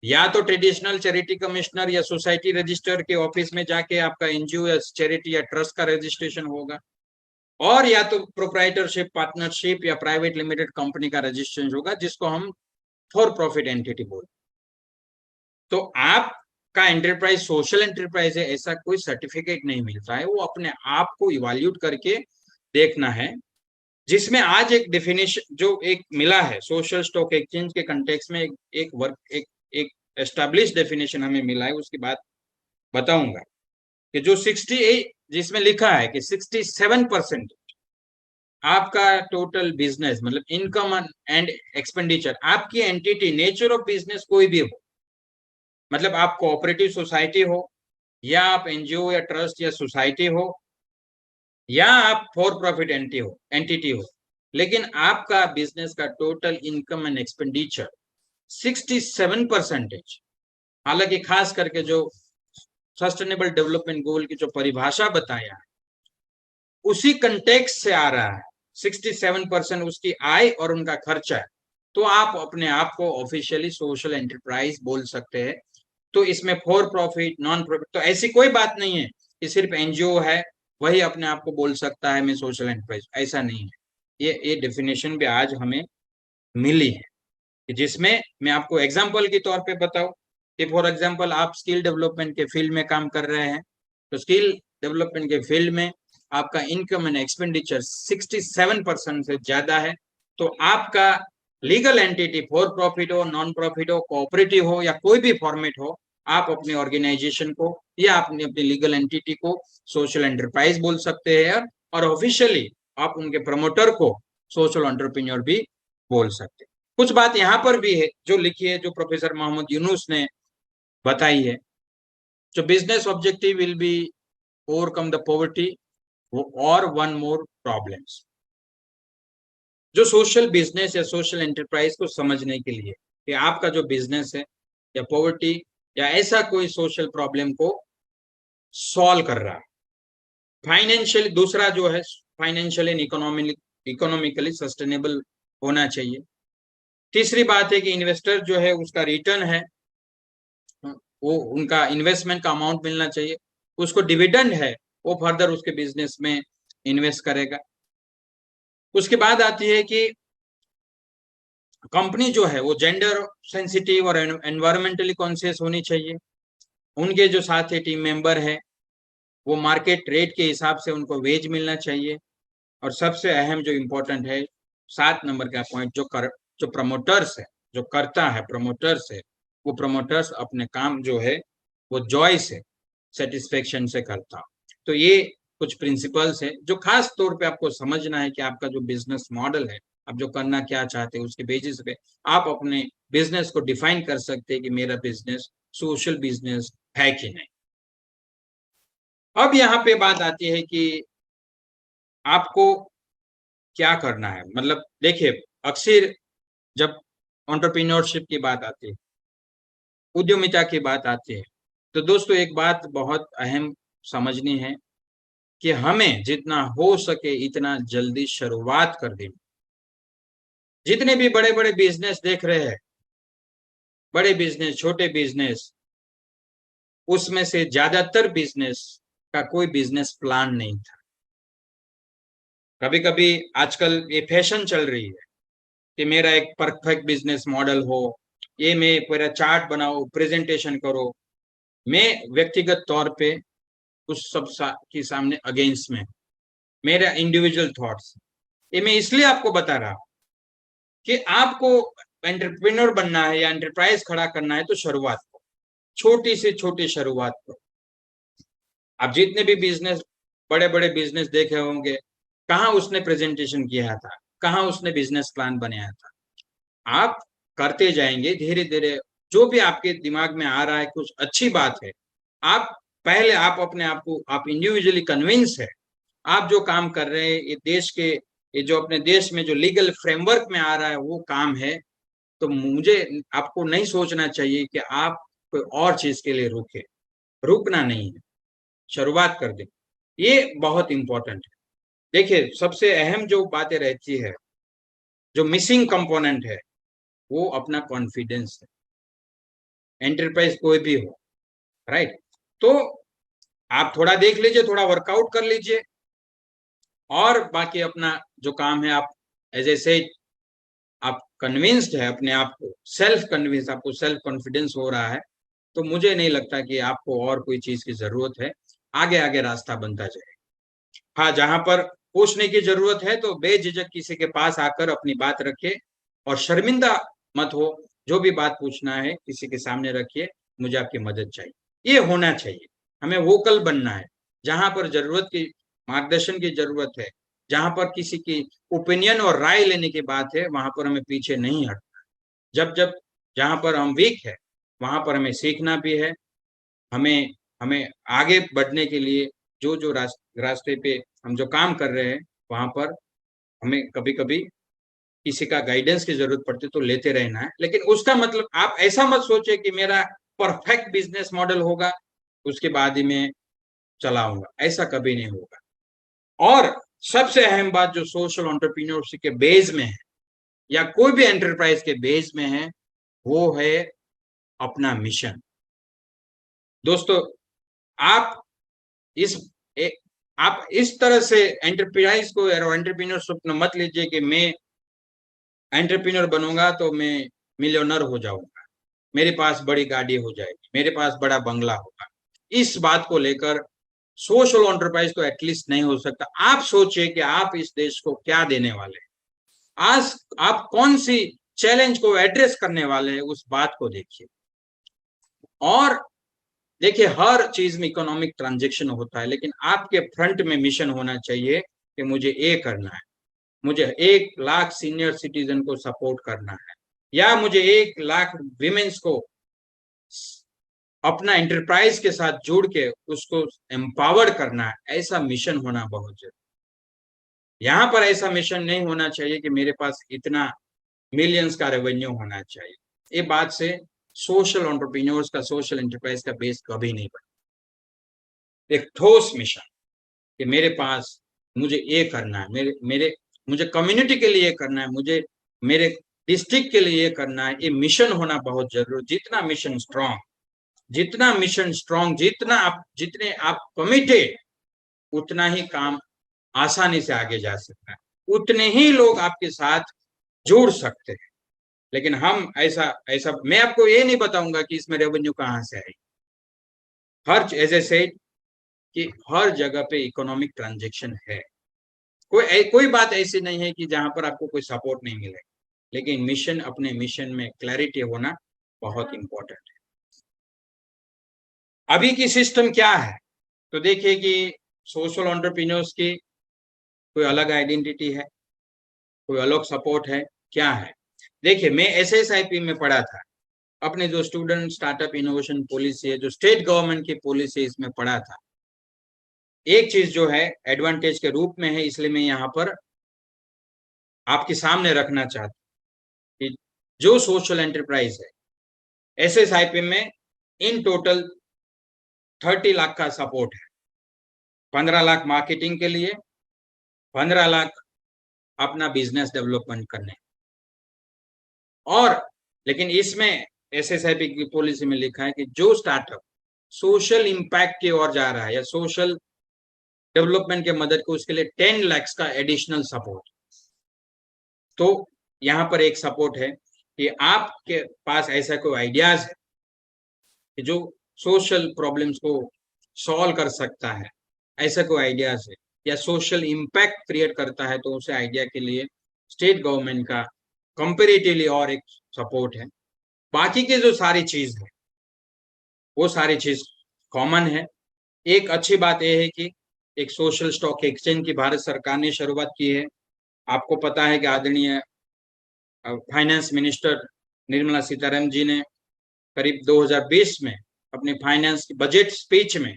या तो ट्रेडिशनल चैरिटी कमिश्नर या सोसाइटी रजिस्टर के ऑफिस में जाके आपका एनजीओ या चैरिटी या ट्रस्ट का रजिस्ट्रेशन होगा, और या तो प्रोप्राइटरशिप, पार्टनरशिप या प्राइवेट लिमिटेड कंपनी का रजिस्ट्रेशन होगा, जिसको हम फॉर प्रॉफिट एंटिटी बोलते। तो आपका एंटरप्राइज सोशल एंटरप्राइज है, ऐसा कोई सर्टिफिकेट नहीं मिलता है। वो अपने आप को इवैल्यूएट करके देखना है, जिसमें आज एक डेफिनेशन जो एक मिला है सोशल स्टॉक एक्सचेंज के कंटेक्स्ट में, एक एस्टैब्लिश डेफिनेशन हमें मिला है, उसकी बात बताऊंगा कि जो 68 जिसमें लिखा है कि 67% आपका टोटल बिजनेस मतलब इनकम एंड एक्सपेंडिचर, आपकी एंटिटी, नेचर ऑफ बिजनेस कोई भी हो, मतलब आप कोऑपरेटिव सोसाइटी हो या आप एनजीओ या ट्रस्ट या सोसाइटी हो या आप फॉर प्रॉफिट एंटिटी हो, लेकिन आपका बिजनेस का टोटल इनकम एंड एक्सपेंडिचर 67%, हालांकि खास करके जो सस्टेनेबल डेवलपमेंट गोल की जो परिभाषा बताया है उसी कंटेक्स्ट से आ रहा है, 67% उसकी आय और उनका खर्चा है, तो आप अपने आप को ऑफिशियली सोशल एंटरप्राइज बोल सकते हैं। तो इसमें फॉर प्रॉफिट, नॉन प्रॉफिट, तो ऐसी कोई बात नहीं है कि सिर्फ एनजीओ है वही अपने आप को बोल सकता है मैं सोशल एंटरप्राइज, ऐसा नहीं है। ये डेफिनेशन भी आज हमें मिली है, जिसमें मैं आपको एग्जांपल के तौर पे बताऊं कि फॉर एग्जांपल आप स्किल डेवलपमेंट के फील्ड में काम कर रहे हैं, तो स्किल डेवलपमेंट के फील्ड में आपका इनकम एंड एक्सपेंडिचर 67% से ज्यादा है, तो आपका लीगल एंटिटी फॉर प्रॉफिट हो, नॉन प्रॉफिट हो, कोऑपरेटिव हो या कोई भी फॉर्मेट हो, आप अपनी ऑर्गेनाइजेशन को या अपनी अपनी लीगल एंटिटी को सोशल एंटरप्राइज बोल सकते हैं, और ऑफिशियली आप उनके प्रमोटर को सोशल एंटरप्रेन्योर भी बोल सकते हैं। कुछ बात यहाँ पर भी है जो लिखी है, जो प्रोफेसर मोहम्मद यूनुस ने बताई है, जो business objective will be overcome the poverty और वन मोर प्रॉब्लम्स। जो सोशल बिजनेस या सोशल एंटरप्राइज को समझने के लिए कि आपका जो बिजनेस है या पॉवर्टी या ऐसा कोई सोशल प्रॉब्लम को सॉल्व कर रहा है, फाइनेंशियली, दूसरा जो है फाइनेंशियल एंड इकोनॉमिकली सस्टेनेबल होना चाहिए। तीसरी बात है कि इन्वेस्टर जो है उसका रिटर्न है वो उनका इन्वेस्टमेंट का अमाउंट मिलना चाहिए, उसको डिविडेंड है वो फर्दर उसके बिजनेस में इन्वेस्ट करेगा। उसके बाद आती है कि कंपनी जो है वो जेंडर सेंसिटिव और एनवायरमेंटली कॉन्शियस होनी चाहिए, उनके जो साथ ही टीम मेंबर है वो मार्केट रेट के हिसाब से उनको वेज मिलना चाहिए, और सबसे अहम जो इम्पोर्टेंट है 7 नंबर का पॉइंट, जो प्रमोटर्स है, जो करता है प्रमोटर्स है, वो प्रमोटर्स अपने काम जो है वो जॉय से, सेटिस्फेक्शन से करता। तो ये कुछ प्रिंसिपल्स है जो खास तौर पे आपको समझना है कि आपका जो बिजनेस मॉडल है, आप जो करना क्या चाहते हैं, उसके बेसिस पे आप अपने बिजनेस को डिफाइन कर सकते हैं कि मेरा बिजनेस सोशल बिजनेस है कि नहीं। अब यहाँ पे बात आती है कि आपको क्या करना है। मतलब देखिए, अक्सर जब एंटरप्रेन्योरशिप की बात आती है, उद्यमिता की बात आती है, तो दोस्तों एक बात बहुत अहम समझनी है कि हमें जितना हो सके इतना जल्दी शुरुआत कर देनी। जितने भी बड़े बड़े बिजनेस देख रहे हैं, बड़े बिजनेस, छोटे बिजनेस, उसमें से ज्यादातर बिजनेस का कोई बिजनेस प्लान नहीं था। कभी कभी आजकल ये फैशन चल रही है कि मेरा एक परफेक्ट बिजनेस मॉडल हो, ये मैं पूरा चार्ट बनाओ, प्रेजेंटेशन करो। मैं व्यक्तिगत तौर पे उस सब के सामने अगेंस्ट में, मेरा इंडिविजुअल थॉट्स, ये मैं इसलिए आपको बता रहा हूं कि आपको एंटरप्रेन्योर बनना है या एंटरप्राइज खड़ा करना है तो शुरुआत करो, छोटी से छोटी शुरुआत करो। आप जितने भी बिजनेस, बड़े बड़े बिजनेस देखे होंगे, कहाँ उसने प्रेजेंटेशन किया था, कहाँ उसने बिजनेस प्लान बनाया था। आप करते जाएंगे धीरे धीरे, जो भी आपके दिमाग में आ रहा है कुछ अच्छी बात है, आप पहले आप अपने आप को, आप इंडिविजुअली कन्विंस है आप जो काम कर रहे हैं ये देश के, ये जो अपने देश में जो लीगल फ्रेमवर्क में आ रहा है वो काम है, तो मुझे आपको नहीं सोचना चाहिए कि आप कोई और चीज के लिए रुके। रुकना नहीं है, शुरुआत कर दे, ये बहुत इंपॉर्टेंट है। देखिए सबसे अहम जो बातें रहती है, जो मिसिंग कंपोनेंट है, वो अपना कॉन्फिडेंस है। एंटरप्राइज कोई भी हो, राइट, तो आप थोड़ा देख लीजिए, थोड़ा वर्कआउट कर लीजिए, और बाकी अपना जो काम है आप एज ए से आप कन्विंस्ड है अपने आप को, सेल्फ कन्विंस, आपको सेल्फ कॉन्फिडेंस हो रहा है, तो मुझे नहीं लगता कि आपको और कोई चीज की जरूरत है। आगे आगे रास्ता बनता जाए। हाँ, जहां पर पूछने की जरूरत है तो बेझिझक किसी के पास आकर अपनी बात रखिए, और शर्मिंदा मत हो, जो भी बात पूछना है किसी के सामने रखिए, मुझे आपकी मदद चाहिए, ये होना चाहिए। हमें वोकल बनना है, जहां पर जरूरत की, मार्गदर्शन की जरूरत है, जहां पर किसी की ओपिनियन और राय लेने की बात है वहां पर हमें पीछे नहीं हटना। जब जब जहां पर हम वीक है वहां पर हमें सीखना भी है। हमें हमें आगे बढ़ने के लिए जो जो रास्ते पे हम जो काम कर रहे हैं वहां पर हमें कभी कभी किसी का गाइडेंस की जरूरत पड़ती तो लेते रहना है। लेकिन उसका मतलब आप ऐसा मत सोचे कि मेरा परफेक्ट बिजनेस मॉडल होगा उसके बाद ही मैं चलाऊंगा, ऐसा कभी नहीं होगा। और सबसे अहम बात जो सोशल एंटरप्रेन्योरशिप के बेस में है या कोई भी एंटरप्राइज के बेस में है वो है अपना मिशन। दोस्तों, आप इस आप इस तरह से एंटरप्राइज को एंटरप्रेन्योरशिप मत लीजिए कि मैं एंटरप्रेन्योर बनूंगा तो मैं मिलियनर हो जाऊंगा, मेरे पास बड़ी गाड़ी हो जाएगी, मेरे पास बड़ा बंगला होगा। इस बात को लेकर सोशल एंटरप्राइज तो एटलीस्ट नहीं हो सकता। आप सोचिए कि आप इस देश को क्या देने वाले हैं, आज आप कौन सी चैलेंज को एड्रेस करने वाले हैं, उस बात को देखिए। और देखिए, हर चीज में इकोनॉमिक ट्रांजैक्शन होता है, लेकिन आपके फ्रंट में मिशन होना चाहिए कि मुझे ये करना है, मुझे 1 लाख सीनियर सिटीजन को सपोर्ट करना है, या मुझे 1 लाख विमेन्स को अपना एंटरप्राइज के साथ जोड़ के उसको एम्पावर करना है। ऐसा मिशन होना बहुत जरूरी। यहाँ पर ऐसा मिशन नहीं होना चाहिए कि मेरे पास इतना मिलियंस का रेवेन्यू होना चाहिए। ये बात से सोशल एंटरप्रेन्योर्स का, सोशल एंटरप्राइज का बेस कभी नहीं बना। एक ठोस मिशन कि मेरे पास मुझे ये करना है, मुझे कम्युनिटी के लिए करना है, मुझे मेरे डिस्ट्रिक्ट के लिए करना है, ये मिशन होना बहुत जरूरी। जितना मिशन स्ट्रांग, जितने आप कमिटेड, उतना ही काम आसानी से आगे जा सकता है, उतने ही लोग आपके साथ जुड़ सकते हैं। लेकिन हम ऐसा मैं आपको ये नहीं बताऊंगा कि इसमें रेवेन्यू कहां से आएगी। एज ए सेड कि हर जगह पे इकोनॉमिक ट्रांजैक्शन है, कोई बात ऐसी नहीं है कि जहां पर आपको कोई सपोर्ट नहीं मिलेगा। लेकिन अपने मिशन में क्लैरिटी होना बहुत इंपॉर्टेंट है। अभी की सिस्टम क्या है, तो देखिए कि सोशल एंटरप्रेन्योर्स की कोई अलग आइडेंटिटी है, कोई अलग सपोर्ट है, क्या है। देखिए, मैं SSIP में पढ़ा था, अपने जो स्टूडेंट स्टार्टअप इनोवेशन पॉलिसी है, जो स्टेट गवर्नमेंट की पॉलिसी, इसमें पढ़ा था। एक चीज जो है एडवांटेज के रूप में है, इसलिए मैं यहाँ पर आपके सामने रखना चाहता हूँ कि जो सोशल एंटरप्राइज है SSIP में इन टोटल 30 लाख का सपोर्ट है। 15 लाख मार्केटिंग के लिए, 15 लाख अपना बिजनेस डेवलपमेंट करने। और लेकिन इसमें SSIP की पॉलिसी में लिखा है कि जो स्टार्टअप सोशल इंपैक्ट की ओर जा रहा है या सोशल डेवलपमेंट के मदद को, उसके लिए 10 लाख का एडिशनल सपोर्ट। तो यहाँ पर एक सपोर्ट है कि आपके पास ऐसा कोई आइडियाज है कि जो सोशल प्रॉब्लम्स को सॉल्व कर सकता है, ऐसा कोई आइडियाज है या सोशल इंपैक्ट क्रिएट करता है, तो उस आइडिया के लिए स्टेट गवर्नमेंट का कंपेरेटिवली और एक सपोर्ट है। बाकी की जो सारी चीज है वो सारी चीज कॉमन है। एक अच्छी बात यह है कि एक सोशल स्टॉक एक्सचेंज की भारत सरकार ने शुरुआत की है। आपको पता है कि आदरणीय फाइनेंस मिनिस्टर निर्मला सीतारमण जी ने करीब 2020 में अपने फाइनेंस की बजट स्पीच में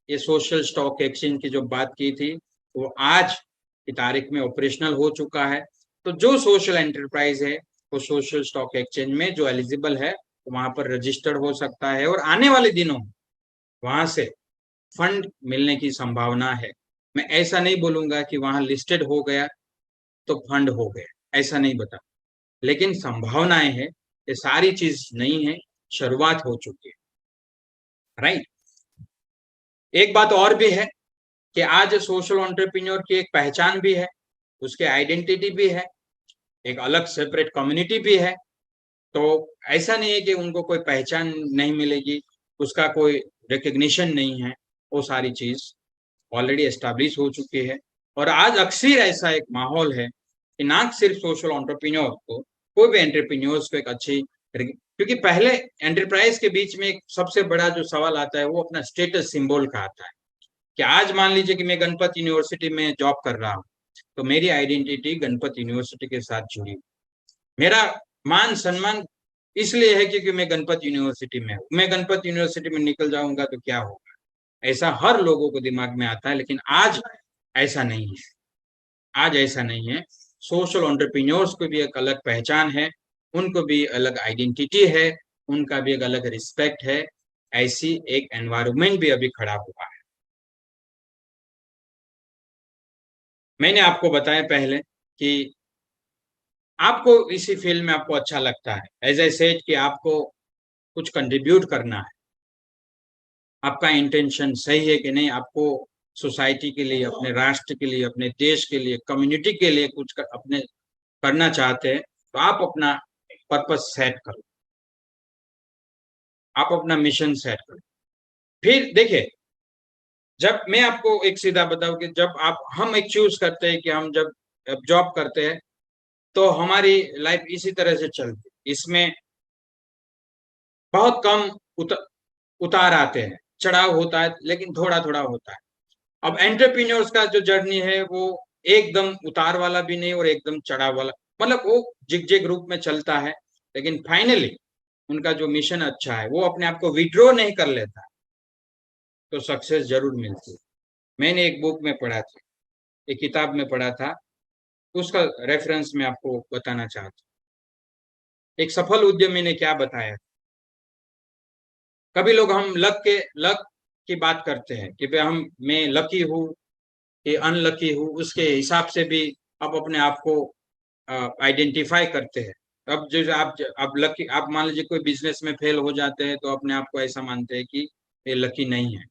ये सोशल स्टॉक एक्सचेंज की जो बात की थी, वो आज की तारीख में ऑपरेशनल हो चुका है। तो जो सोशल एंटरप्राइज है वो सोशल स्टॉक एक्सचेंज में जो एलिजिबल है वहां पर रजिस्टर्ड हो सकता है, और आने वाले दिनों वहां से फंड मिलने की संभावना है। मैं ऐसा नहीं बोलूंगा कि वहां लिस्टेड हो गया तो फंड हो गया, ऐसा नहीं बता, लेकिन संभावनाएं है। ये सारी चीज नहीं है, शुरुआत हो चुकी है, राइट। एक बात और भी है कि आज सोशल एंटरप्रेन्योर की एक पहचान भी है, उसके आइडेंटिटी भी है, एक अलग सेपरेट कम्युनिटी भी है। तो ऐसा नहीं है कि उनको कोई पहचान नहीं मिलेगी, उसका कोई रिकग्निशन नहीं है। वो सारी चीज ऑलरेडी एस्टैब्लिश हो चुकी है। और आज अक्सर ऐसा एक माहौल है कि ना सिर्फ सोशल एंटरप्रेन्योर को, कोई भी एंटरप्रेन्योर्स को एक अच्छी, क्योंकि पहले एंटरप्राइज के बीच में एक सबसे बड़ा जो सवाल आता है वो अपना स्टेटस सिंबल का आता है कि आज मान लीजिए कि मैं गणपत यूनिवर्सिटी में जॉब कर रहा हूँ, तो मेरी आइडेंटिटी गणपत यूनिवर्सिटी के साथ जुड़ी। मेरा मान सम्मान इसलिए है क्योंकि मैं गणपत यूनिवर्सिटी में हूँ। मैं गणपत यूनिवर्सिटी में निकल जाऊंगा तो क्या होगा, ऐसा हर लोगों को दिमाग में आता है, लेकिन आज ऐसा नहीं है। आज ऐसा नहीं है। सोशल एंटरप्रेन्योर्स को भी एक अलग पहचान है, उनको भी अलग आइडेंटिटी है, उनका भी एक अलग रिस्पेक्ट है। ऐसी एक एनवायरनमेंट भी अभी खड़ा हुआ है। मैंने आपको बताया पहले कि आपको इसी फील्ड में आपको अच्छा लगता है, एज आई सेड कि आपको कुछ कंट्रीब्यूट करना है। आपका इंटेंशन सही है कि नहीं, आपको सोसाइटी के लिए, अपने राष्ट्र के लिए, अपने देश के लिए, कम्युनिटी के लिए कुछ अपने करना चाहते हैं, तो आप अपना पर्पस सेट करो, आप अपना मिशन सेट करो। फिर देखिए, जब मैं आपको एक सीधा बताऊं कि जब हम एक चूज करते हैं कि हम जब जॉब करते हैं तो हमारी लाइफ इसी तरह से चलती है। इसमें बहुत कम उतार आते हैं, चढ़ाव होता है, लेकिन थोड़ा थोड़ा होता है। अब एंटरप्रेन्योर्स का जो जर्नी है वो एकदम उतार वाला भी नहीं और एकदम चढ़ाव वाला, मतलब वो जिग रूप में चलता है, लेकिन फाइनली उनका जो मिशन अच्छा है, वो अपने आप को विड्रॉ नहीं कर लेता तो सक्सेस जरूर मिलती है। मैंने एक बुक में पढ़ा था, एक किताब में पढ़ा था, उसका रेफरेंस मैं आपको बताना चाहता हूँ। एक सफल उद्यमी ने क्या बताया, कभी लोग हम लक की बात करते हैं कि भाई मैं लकी हूँ कि अनलकी हूँ, उसके हिसाब से भी आप अपने आप को आइडेंटिफाई करते हैं। अब जो आप लकी, आप मान लीजिए कोई बिजनेस में फेल हो जाते हैं तो अपने आप को ऐसा मानते हैं कि ये लकी नहीं है।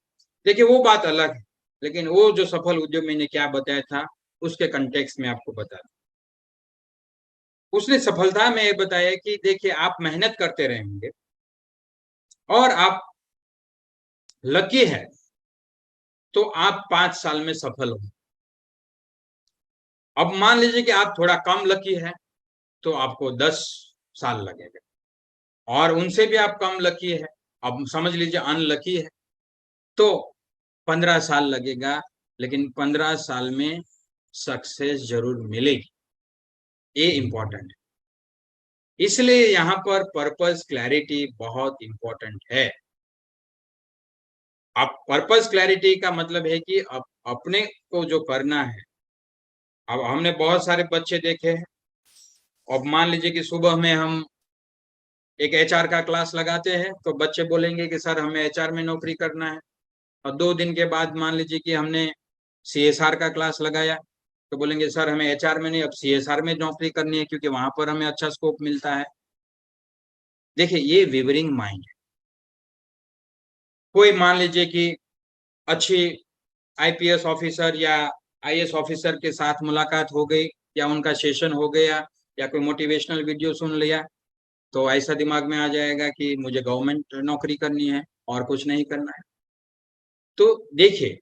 देखिए वो बात अलग है, लेकिन वो जो सफल उद्यमी ने क्या बताया था उसके कंटेक्स्ट में आपको बता दूं। उसने सफलता में ये बताया कि देखिए, आप मेहनत करते रहेंगे और आप लकी है तो आप 5 साल में सफल हो। अब मान लीजिए कि आप थोड़ा कम लकी है तो आपको 10 साल लगेगा, और उनसे भी आप कम लकी है, अब समझ लीजिए अनलकी है, तो 15 साल लगेगा, लेकिन 15 साल में सक्सेस जरूर मिलेगी। ये इंपॉर्टेंट है। इसलिए यहाँ पर पर्पस क्लैरिटी बहुत इंपॉर्टेंट है। अब पर्पस क्लैरिटी का मतलब है कि अपने को जो करना है। अब हमने बहुत सारे बच्चे देखे हैं, अब मान लीजिए कि सुबह में हम एक एचआर का क्लास लगाते हैं तो बच्चे बोलेंगे कि सर हमें एचआर में नौकरी करना है, और 2 दिन के बाद मान लीजिए कि हमने सीएसआर का क्लास लगाया तो बोलेंगे सर हमें एचआर में नहीं, अब सीएसआर में नौकरी करनी है क्योंकि वहां पर हमें अच्छा स्कोप मिलता है। देखिए ये विवरिंग माइंड है। कोई मान लीजिए कि अच्छी आईपीएस ऑफिसर या आईएएस ऑफिसर के साथ मुलाकात हो गई, या उनका सेशन हो गया, या कोई मोटिवेशनल वीडियो सुन लिया, तो ऐसा दिमाग में आ जाएगा कि मुझे गवर्नमेंट नौकरी करनी है और कुछ नहीं करना है। तो देखिए,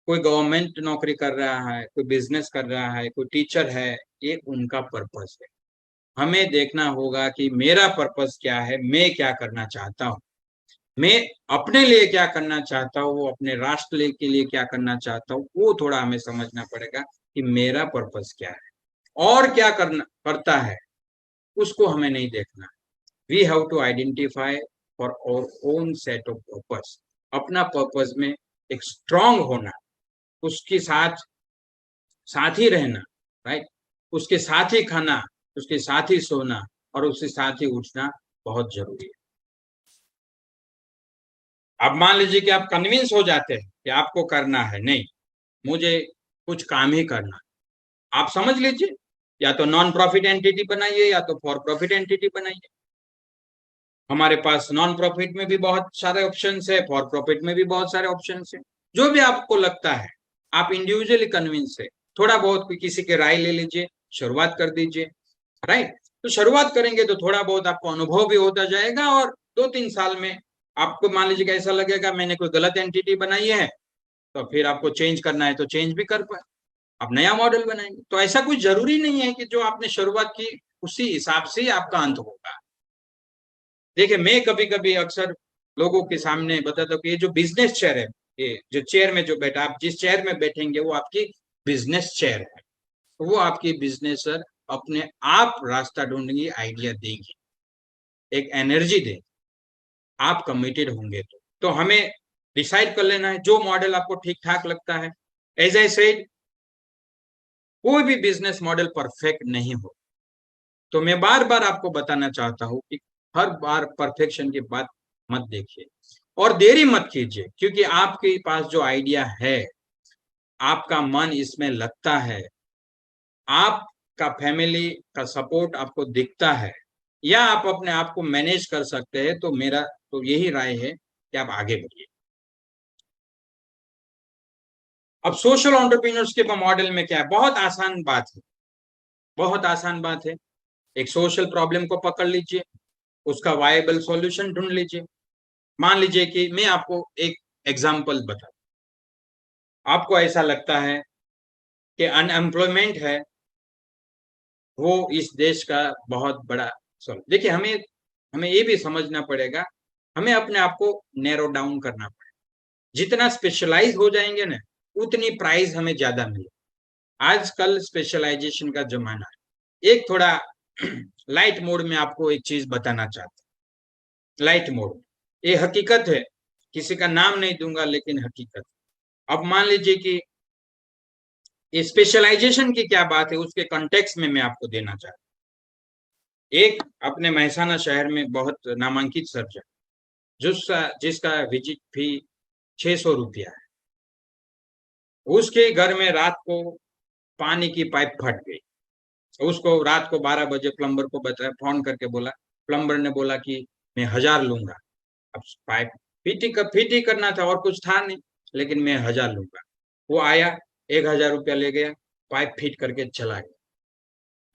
कोई गवर्नमेंट नौकरी कर रहा है, कोई बिजनेस कर रहा है, कोई टीचर है, ये उनका पर्पस है। हमें देखना होगा कि मेरा पर्पस क्या है, मैं क्या करना चाहता हूँ, मैं अपने लिए क्या करना चाहता हूँ, वो अपने राष्ट्र के लिए क्या करना चाहता हूँ, वो थोड़ा हमें समझना पड़ेगा कि मेरा पर्पस क्या है और क्या करता है, उसको हमें नहीं देखना। We have to identify for our own set of purpose. अपना पर्पस में एक स्ट्रांग होना, उसके साथ साथ ही रहना, राइट, उसके साथ ही खाना, उसके साथ ही सोना और उसके साथ ही उठना बहुत जरूरी है। अब मान लीजिए कि आप कन्विंस हो जाते हैं कि आपको करना है, नहीं मुझे कुछ काम ही करना, आप समझ लीजिए या तो नॉन प्रॉफिट एंटिटी बनाइए या तो फॉर प्रॉफिट एंटिटी बनाइए। हमारे पास नॉन प्रॉफिट में भी बहुत सारे ऑप्शंस है, फॉर प्रॉफिट में भी बहुत सारे ऑप्शंस है। जो भी आपको लगता है, आप इंडिविजुअली कन्विंस है, थोड़ा बहुत किसी के राय ले लीजिए, शुरुआत कर दीजिए, राइट। तो शुरुआत करेंगे तो थोड़ा बहुत आपको अनुभव भी होता जाएगा, और 2-3 साल में आपको मान लीजिए ऐसा लगेगा मैंने कोई गलत एंटिटी बनाई है, तो फिर आपको चेंज करना है तो चेंज भी कर पाए, आप नया मॉडल बनाएंगे। तो ऐसा कुछ जरूरी नहीं है कि जो आपने शुरुआत की उसी हिसाब से आपका अंत होगा। देखिए मैं कभी कभी अक्सर लोगों के सामने बताता हूँ कि ये जो बिजनेस चेयर है, ये जो चेयर में जो बैठा, आप जिस चेयर में बैठेंगे वो आपकी बिजनेस चेयर है, तो वो आपकी बिजनेस सर अपने आप रास्ता ढूंढेंगी, आइडिया देगी, एक एनर्जी देगी, आप कमिटेड होंगे तो हमें डिसाइड कर लेना है जो मॉडल आपको ठीक ठाक लगता है। एज आई सेड, कोई भी बिजनेस मॉडल परफेक्ट नहीं हो, तो मैं बार बार आपको बताना चाहता हूं कि हर बार परफेक्शन की बात मत देखिए और देरी मत कीजिए, क्योंकि आपके पास जो आइडिया है, आपका मन इसमें लगता है, आपका फैमिली का सपोर्ट आपको दिखता है, या आप अपने आप को मैनेज कर सकते हैं, तो मेरा तो यही राय है कि आप आगे बढ़िए। अब सोशल एंटरप्रेन्योरशिप मॉडल में क्या है, बहुत आसान बात है, बहुत आसान बात है। एक सोशल प्रॉब्लम को पकड़ लीजिए, उसका वायबल सॉल्यूशन ढूंढ लीजिए। मान लीजिए कि मैं आपको एक एग्जांपल बता, आपको ऐसा लगता है कि अनएम्प्लॉयमेंट है वो इस देश का बहुत बड़ा सवाल। देखिए, हमें ये भी समझना पड़ेगा, हमें अपने आप को नैरो डाउन करना पड़ेगा। जितना स्पेशलाइज हो जाएंगे ना, उतनी प्राइस हमें ज्यादा मिले। आजकल स्पेशलाइजेशन का जमाना है। एक थोड़ा लाइट मोड में आपको एक चीज बताना चाहता हूँ। लाइट मोड, ये हकीकत है, किसी का नाम नहीं दूंगा, लेकिन हकीकत। अब मान लीजिए कि स्पेशलाइजेशन की क्या बात है, उसके कॉन्टेक्स्ट में मैं आपको देना चाहता हूँ। एक अपने महसाना शहर में बहुत नामांकित सर्जन, जिसका विजिट फी 600 रुपया है, उसके घर में रात को पानी की पाइप फट गई। उसको रात को 12 बजे प्लम्बर को बताया, फोन करके बोला, प्लम्बर ने बोला कि मैं 1000 लूंगा। अब पाइप फिट ही करना था और कुछ था नहीं, लेकिन मैं 1000 लूंगा। वो आया, 1000 रुपया ले गया, पाइप फिट करके चला गया।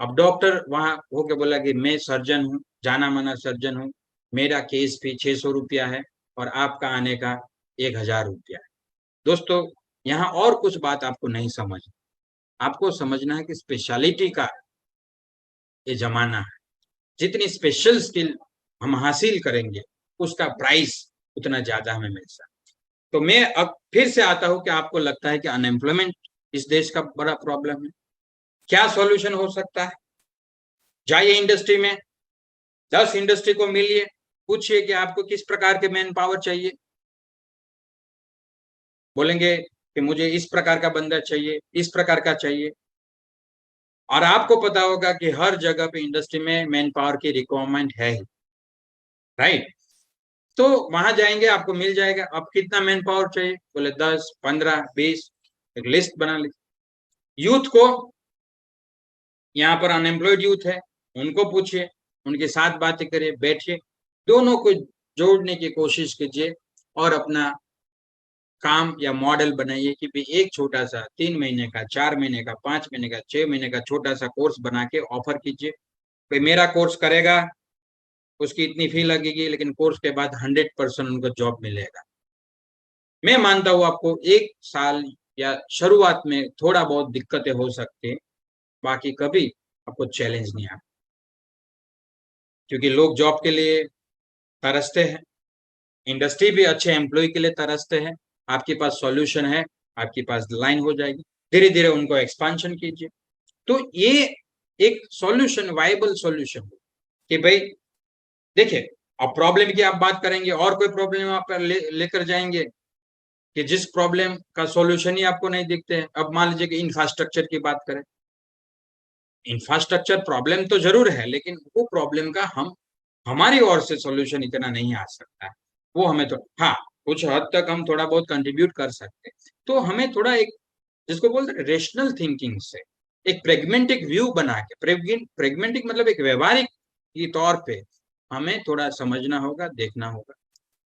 अब डॉक्टर वहां होके बोला कि मैं सर्जन हूँ, जाना माना सर्जन हूँ, मेरा केस फी 600 रुपया है और आपका आने का 1000 रुपया है। दोस्तों, यहाँ और कुछ बात आपको नहीं समझ, आपको समझना है कि स्पेशलिटी का ये जमाना है। जितनी स्पेशल स्किल हम हासिल करेंगे, उसका प्राइस उतना ज्यादा हमें मिल सकता है। तो मैं अब फिर से आता हूं कि आपको लगता है कि अनएम्प्लॉयमेंट इस देश का बड़ा प्रॉब्लम है, क्या सॉल्यूशन हो सकता है? जाइए इंडस्ट्री में, 10 इंडस्ट्री को मिलिए, पूछिए कि आपको किस प्रकार के मैन पावर चाहिए। बोलेंगे कि मुझे इस प्रकार का बंदा चाहिए, इस प्रकार का चाहिए। और आपको पता होगा कि हर जगह पे इंडस्ट्री में मैन पावर की रिक्वायरमेंट है ही, राइट? तो वहां जाएंगे, आपको मिल जाएगा। अब कितना मैन पावर चाहिए? बोले 10, 15, 20, एक लिस्ट बना लीजिए। यूथ को, यहाँ पर अनएम्प्लॉयड यूथ है, उनको पूछिए, उनके साथ बातें करिए, बैठिए, दोनों को जोड़ने की कोशिश कीजिए और अपना काम या मॉडल बनाइए कि भाई एक छोटा सा 3 महीने का, 4 महीने का, 5 महीने का, 6 महीने का छोटा सा कोर्स बना के ऑफर कीजिए। भाई मेरा कोर्स करेगा, उसकी इतनी फी लगेगी, लेकिन कोर्स के बाद 100% उनको जॉब मिलेगा। मैं मानता हूँ आपको 1 साल या शुरुआत में थोड़ा बहुत दिक्कतें हो सकती है, बाकी कभी आपको चैलेंज नहीं आता, क्योंकि लोग जॉब के लिए तरसते हैं, इंडस्ट्री भी अच्छे एम्प्लॉय के लिए तरसते हैं। आपके पास सॉल्यूशन है, आपके पास लाइन हो जाएगी, धीरे धीरे उनको एक्सपांशन कीजिए। तो ये एक सॉल्यूशन, वायबल सॉल्यूशन कि भाई देखिए, अब प्रॉब्लम की आप बात करेंगे और कोई प्रॉब्लम आप लेकर जाएंगे कि जिस प्रॉब्लम का सॉल्यूशन ही आपको नहीं दिखते हैं। अब मान लीजिए कि इंफ्रास्ट्रक्चर की बात करें, इंफ्रास्ट्रक्चर प्रॉब्लम तो जरूर है, लेकिन वो प्रॉब्लम का हमारी ओर से सॉल्यूशन इतना नहीं आ सकता है। वो हमें तो हाँ, कुछ हद तक हम थोड़ा बहुत कंट्रीब्यूट कर सकते हैं। तो हमें थोड़ा एक, जिसको बोलते हैं रेशनल थिंकिंग से, एक प्रेगमेंटिक व्यू बना के, प्रेगमेंटिक मतलब एक व्यवहारिक के तौर पे हमें थोड़ा समझना होगा, देखना होगा,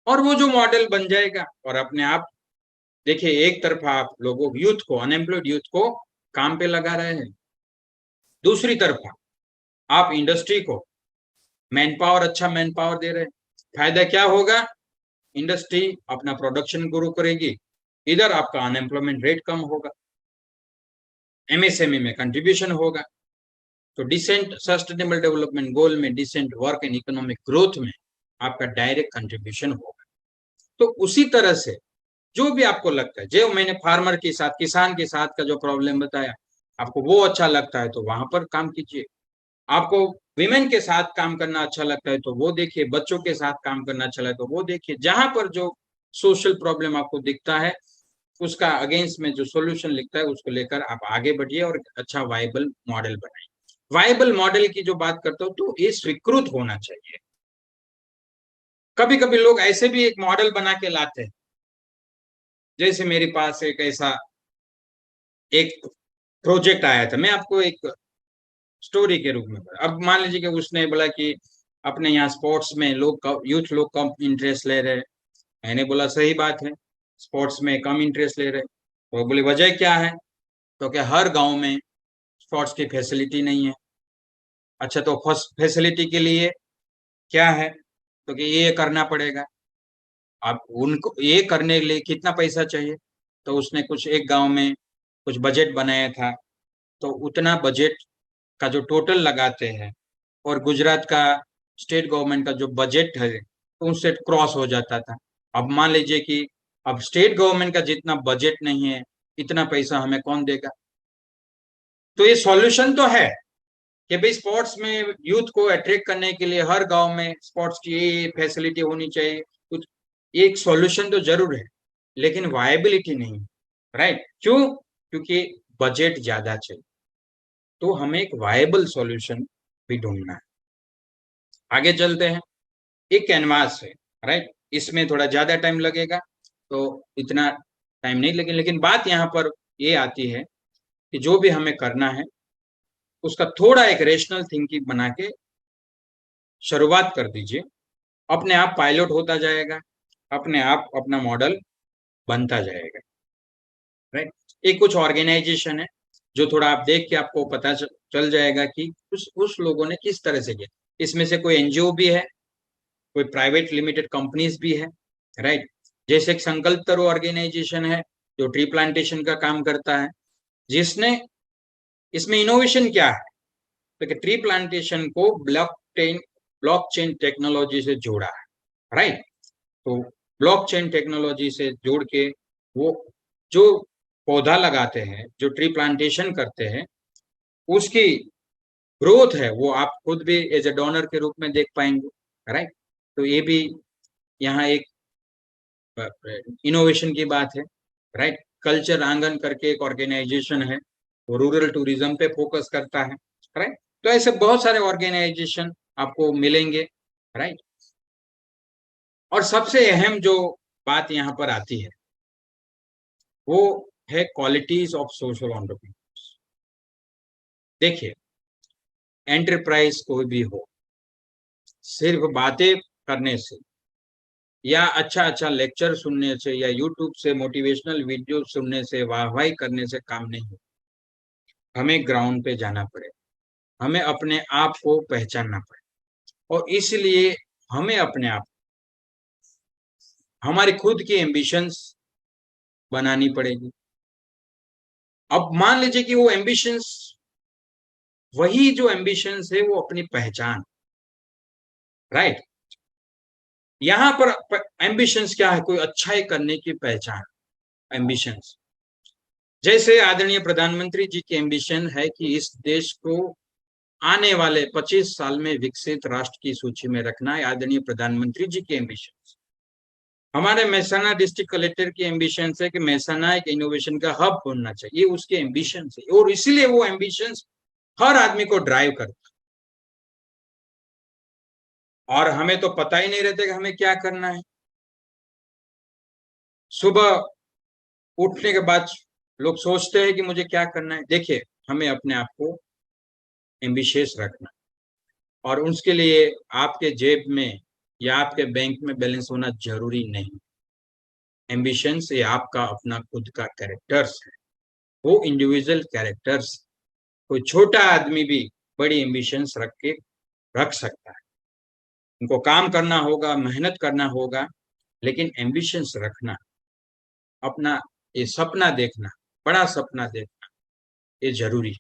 और वो जो मॉडल बन जाएगा। और अपने आप देखिए, एक तरफा आप लोगों यूथ को, अनएम्प्लॉयड यूथ को काम पे लगा रहे हैं, दूसरी तरफा आप इंडस्ट्री को मैन पावर, अच्छा मैन पावर दे रहे हैं। फायदा क्या होगा? इंडस्ट्री अपना प्रोडक्शन ग्रो करेगी, इधर आपका अनएम्प्लॉयमेंट रेट कम होगा, एमएसएमई में कंट्रीब्यूशन होगा। तो डिसेंट सस्टेनेबल डेवलपमेंट गोल में, decent work and economic growth में आपका डायरेक्ट कंट्रीब्यूशन होगा। तो उसी तरह से जो भी आपको लगता है, जो मैंने फार्मर के साथ, किसान के साथ का जो प्रॉब्लम बताया, आपको वो अच्छा लगता है तो वहां पर काम कीजिए। आपको विमेन के साथ काम करना अच्छा लगता है तो वो देखिए, बच्चों के साथ काम करना अच्छा लगता है तो वो देखिए। जहां पर जो सोशल प्रॉब्लम आपको दिखता है, उसका अगेंस्ट में जो सोल्यूशन लिखता है, उसको लेकर आप आगे बढ़िए और अच्छा वायबल मॉडल बनाइए। वायबल मॉडल की जो बात करता हूँ, तो ये स्वीकृत होना चाहिए। कभी कभी लोग ऐसे भी एक मॉडल बना के लाते हैं, जैसे मेरे पास एक ऐसा एक प्रोजेक्ट आया था, मैं आपको एक स्टोरी के रूप में, अब मान लीजिए कि उसने बोला कि अपने यहाँ स्पोर्ट्स में लोग, यूथ लोग कम इंटरेस्ट ले रहे हैं। मैंने बोला सही बात है, स्पोर्ट्स में कम इंटरेस्ट ले रहे, तो बोले वजह क्या है, तो क्या हर गांव में स्पोर्ट्स की फैसिलिटी नहीं है। अच्छा, तो फर्स्ट फैसिलिटी के लिए क्या है, तो कि ये करना पड़ेगा। अब उनको ये करने के लिए कितना पैसा चाहिए, तो उसने कुछ एक गांव में कुछ बजट बनाया था, तो उतना बजट का जो टोटल लगाते हैं और गुजरात का स्टेट गवर्नमेंट का जो बजट है, तो उनसे क्रॉस हो जाता था। अब मान लीजिए कि अब स्टेट गवर्नमेंट का जितना बजट नहीं है, इतना पैसा हमें कौन देगा। तो ये सॉल्यूशन तो है कि भाई स्पोर्ट्स में यूथ को अट्रैक्ट करने के लिए हर गांव में स्पोर्ट्स की ये फैसिलिटी होनी चाहिए, कुछ एक सॉल्यूशन तो जरूर है, लेकिन वायबिलिटी नहीं। राइट, क्यों? क्योंकि बजट ज्यादा चाहिए, तो हमें एक वायबल सॉल्यूशन भी ढूंढना है। आगे चलते हैं। एक कैनवास है, राइट, इसमें थोड़ा ज्यादा टाइम लगेगा, तो इतना टाइम नहीं लगे, लेकिन बात यहाँ पर ये आती है कि जो भी हमें करना है, उसका थोड़ा एक रेशनल थिंकिंग बना के शुरुआत कर दीजिए। अपने आप पायलट होता जाएगा, अपने आप अपना मॉडल बनता जाएगा। राइट, एक कुछ ऑर्गेनाइजेशन है जो थोड़ा आप देख के आपको पता चल जाएगा कि उस लोगों ने किस तरह से किया। इसमें से कोई एनजीओ भी है, कोई प्राइवेट लिमिटेड कंपनीज भी है। राइट, जैसे एक संकल्प तरो ऑर्गेनाइजेशन है जो ट्री प्लांटेशन का काम करता है, जिसने इसमें इनोवेशन क्या है, तो ट्री प्लांटेशन को ब्लॉकचेन टेक्नोलॉजी से जोड़ा है। राइट, तो ब्लॉकचेन टेक्नोलॉजी से जोड़ के वो जो पौधा लगाते हैं, जो ट्री प्लांटेशन करते हैं, उसकी ग्रोथ है वो आप खुद भी एज ए डोनर के रूप में देख पाएंगे। राइट, तो ये भी यहाँ एक इनोवेशन की बात है। राइट, कल्चर आंगन करके एक ऑर्गेनाइजेशन है, वो रूरल टूरिज्म पे फोकस करता है। राइट, तो ऐसे बहुत सारे ऑर्गेनाइजेशन आपको मिलेंगे। राइट, और सबसे अहम जो बात यहाँ पर आती है, वो है क्वालिटीज ऑफ सोशल एंटरप्रेन्योर्स। देखिए, एंटरप्राइज कोई भी हो, सिर्फ बातें करने से या अच्छा अच्छा लेक्चर सुनने से या यूट्यूब से मोटिवेशनल वीडियो सुनने से, वाहवाही करने से काम नहीं हो। हमें ग्राउंड पे जाना पड़ेगा, हमें अपने आप को पहचानना पड़ेगा, और इसलिए हमें अपने आप, हमारी खुद की एम्बिशंस बनानी पड़ेगी। अब मान लीजिए कि वो एम्बिशंस, वही जो एम्बिशंस है वो अपनी पहचान। राइट, यहाँ पर एम्बिशंस क्या है, कोई अच्छाई करने की पहचान, एम्बिशंस। जैसे आदरणीय प्रधानमंत्री जी की एम्बिशन है कि इस देश को आने वाले 25 साल में विकसित राष्ट्र की सूची में रखना है, आदरणीय प्रधानमंत्री जी की एम्बिशन। हमारे मेहसाना डिस्ट्रिक्ट कलेक्टर की एम्बिशन है कि मेहसाना एक इनोवेशन का हब बनना चाहिए, उसके एम्बिशन है, और इसीलिए वो एम्बिशन हर आदमी को ड्राइव करता है। और हमें तो पता ही नहीं रहता कि हमें क्या करना है। सुबह उठने के बाद लोग सोचते हैं कि मुझे क्या करना है। देखिए, हमें अपने आप को एम्बिशियस रखना, और उसके लिए आपके जेब में या आपके बैंक में बैलेंस होना जरूरी नहीं। एम्बिशन से आपका अपना खुद का कैरेक्टर्स है, वो इंडिविजुअल कैरेक्टर्स। कोई छोटा आदमी भी बड़ी एम्बिशंस रख सकता है। उनको काम करना होगा, मेहनत करना होगा, लेकिन एम्बिशंस रखना, अपना ये सपना देखना, बड़ा सपना देखना, ये जरूरी है।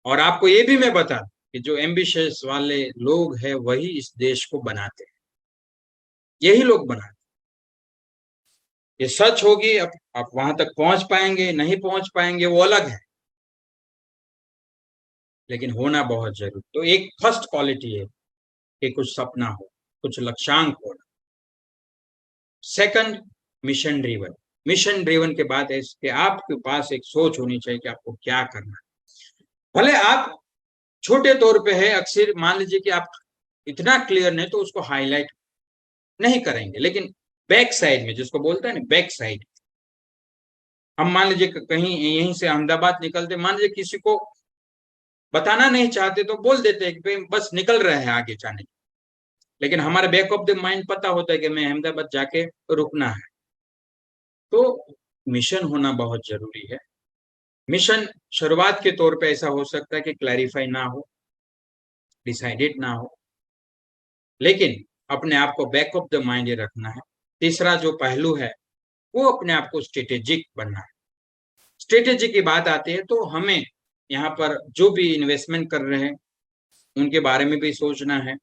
और आपको ये भी मैं बता दूं कि जो एम्बिशियस वाले लोग हैं वही इस देश को बनाते हैं, यही लोग बनाते हैं। ये सच होगी, आप वहां तक पहुंच पाएंगे नहीं पहुंच पाएंगे वो अलग है, लेकिन होना बहुत जरूरी। तो एक फर्स्ट क्वालिटी है कि कुछ सपना हो, कुछ लक्ष्यांक हो। Second, mission driven. Mission driven के बाद है कि आपके पास एक सोच होनी चाहिए कि आपको क्या करना है। भले आप छोटे तौर पे है, अक्सर मान लीजिए कि आप इतना क्लियर नहीं तो उसको हाईलाइट नहीं करेंगे, लेकिन बैक साइड में, जिसको बोलते हैं ना बैक साइड, हम मान लीजिए कहीं यहीं से अहमदाबाद निकलते, मान लीजिए किसी को बताना नहीं चाहते तो बोल देते हैं कि बस निकल रहे हैं आगे जाने, लेकिन हमारे बैक ऑफ द माइंड पता होता है कि मैं अहमदाबाद जाके रुकना है। तो मिशन होना बहुत जरूरी है। मिशन शुरुआत के तौर पे ऐसा हो सकता है कि क्लैरिफाई ना हो, डिसाइडेड ना हो, लेकिन अपने आप को बैक ऑफ द माइंड ये रखना है। तीसरा जो पहलू है वो अपने आप को स्ट्रेटेजिक बनना है। स्ट्रेटेजी की बात आती है तो हमें यहाँ पर जो भी इन्वेस्टमेंट कर रहे हैं उनके बारे में भी सोचना है,